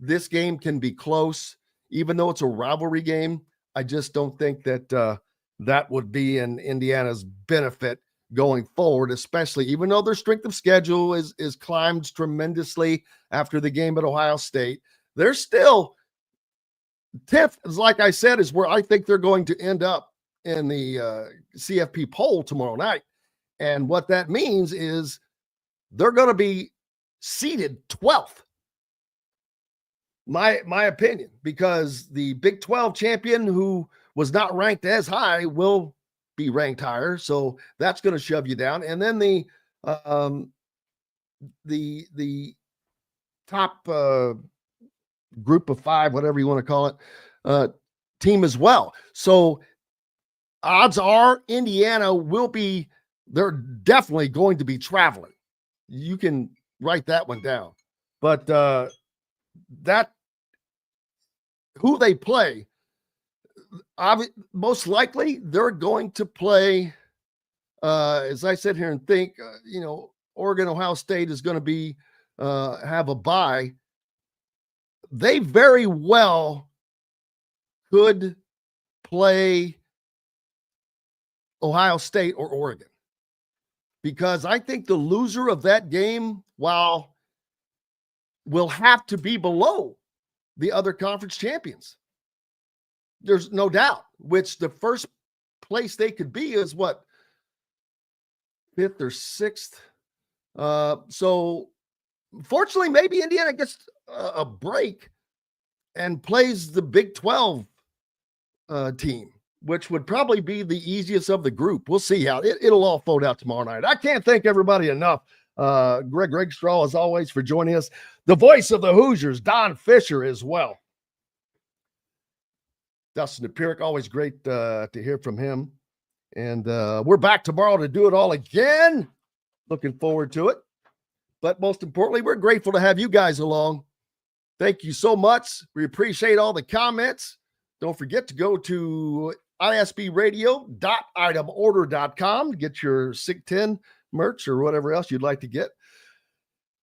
this game can be close, even though it's a rivalry game. I just don't think that that would be in Indiana's benefit going forward, especially even though their strength of schedule is climbed tremendously after the game at Ohio State. They're still 10th, like I said, is where I think they're going to end up in the CFP poll tomorrow night. And what that means is they're going to be seeded 12th. My opinion, because the Big 12 champion who was not ranked as high will be ranked higher. So that's going to shove you down. And then the top group of 5, whatever you want to call it, team as well. So odds are Indiana they're definitely going to be traveling. You can write that one down. But that who they play, most likely they're going to play, as I sit here and think, Oregon, Ohio State is going to be have a bye. They very well could play Ohio State or Oregon, because I think the loser of that game, will have to be below the other conference champions. There's no doubt, which the first place they could be is what, 5th or 6th. So fortunately, maybe Indiana gets a break and plays the Big 12 team, which would probably be the easiest of the group. We'll see how it'll all fold out tomorrow night. I can't thank everybody enough. Greg Rakestraw, as always, for joining us. The voice of the Hoosiers, Don Fischer, as well. Dustin Dopirak, always great to hear from him. And we're back tomorrow to do it all again. Looking forward to it. But most importantly, we're grateful to have you guys along. Thank you so much. We appreciate all the comments. Don't forget to go to isbradio.itemorder.com to get your Sig 10 merch or whatever else you'd like to get.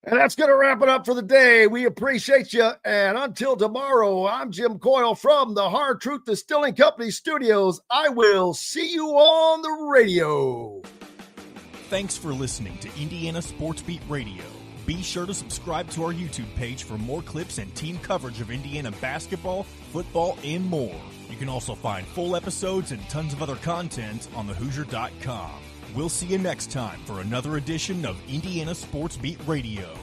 And that's going to wrap it up for the day. We appreciate you. And until tomorrow, I'm Jim Coyle from the Hard Truth Distilling Company studios. I will see you on the radio. Thanks for listening to Indiana Sports Beat Radio. Be sure to subscribe to our YouTube page for more clips and team coverage of Indiana basketball, football, and more. You can also find full episodes and tons of other content on thehoosier.com. We'll see you next time for another edition of Indiana Sports Beat Radio.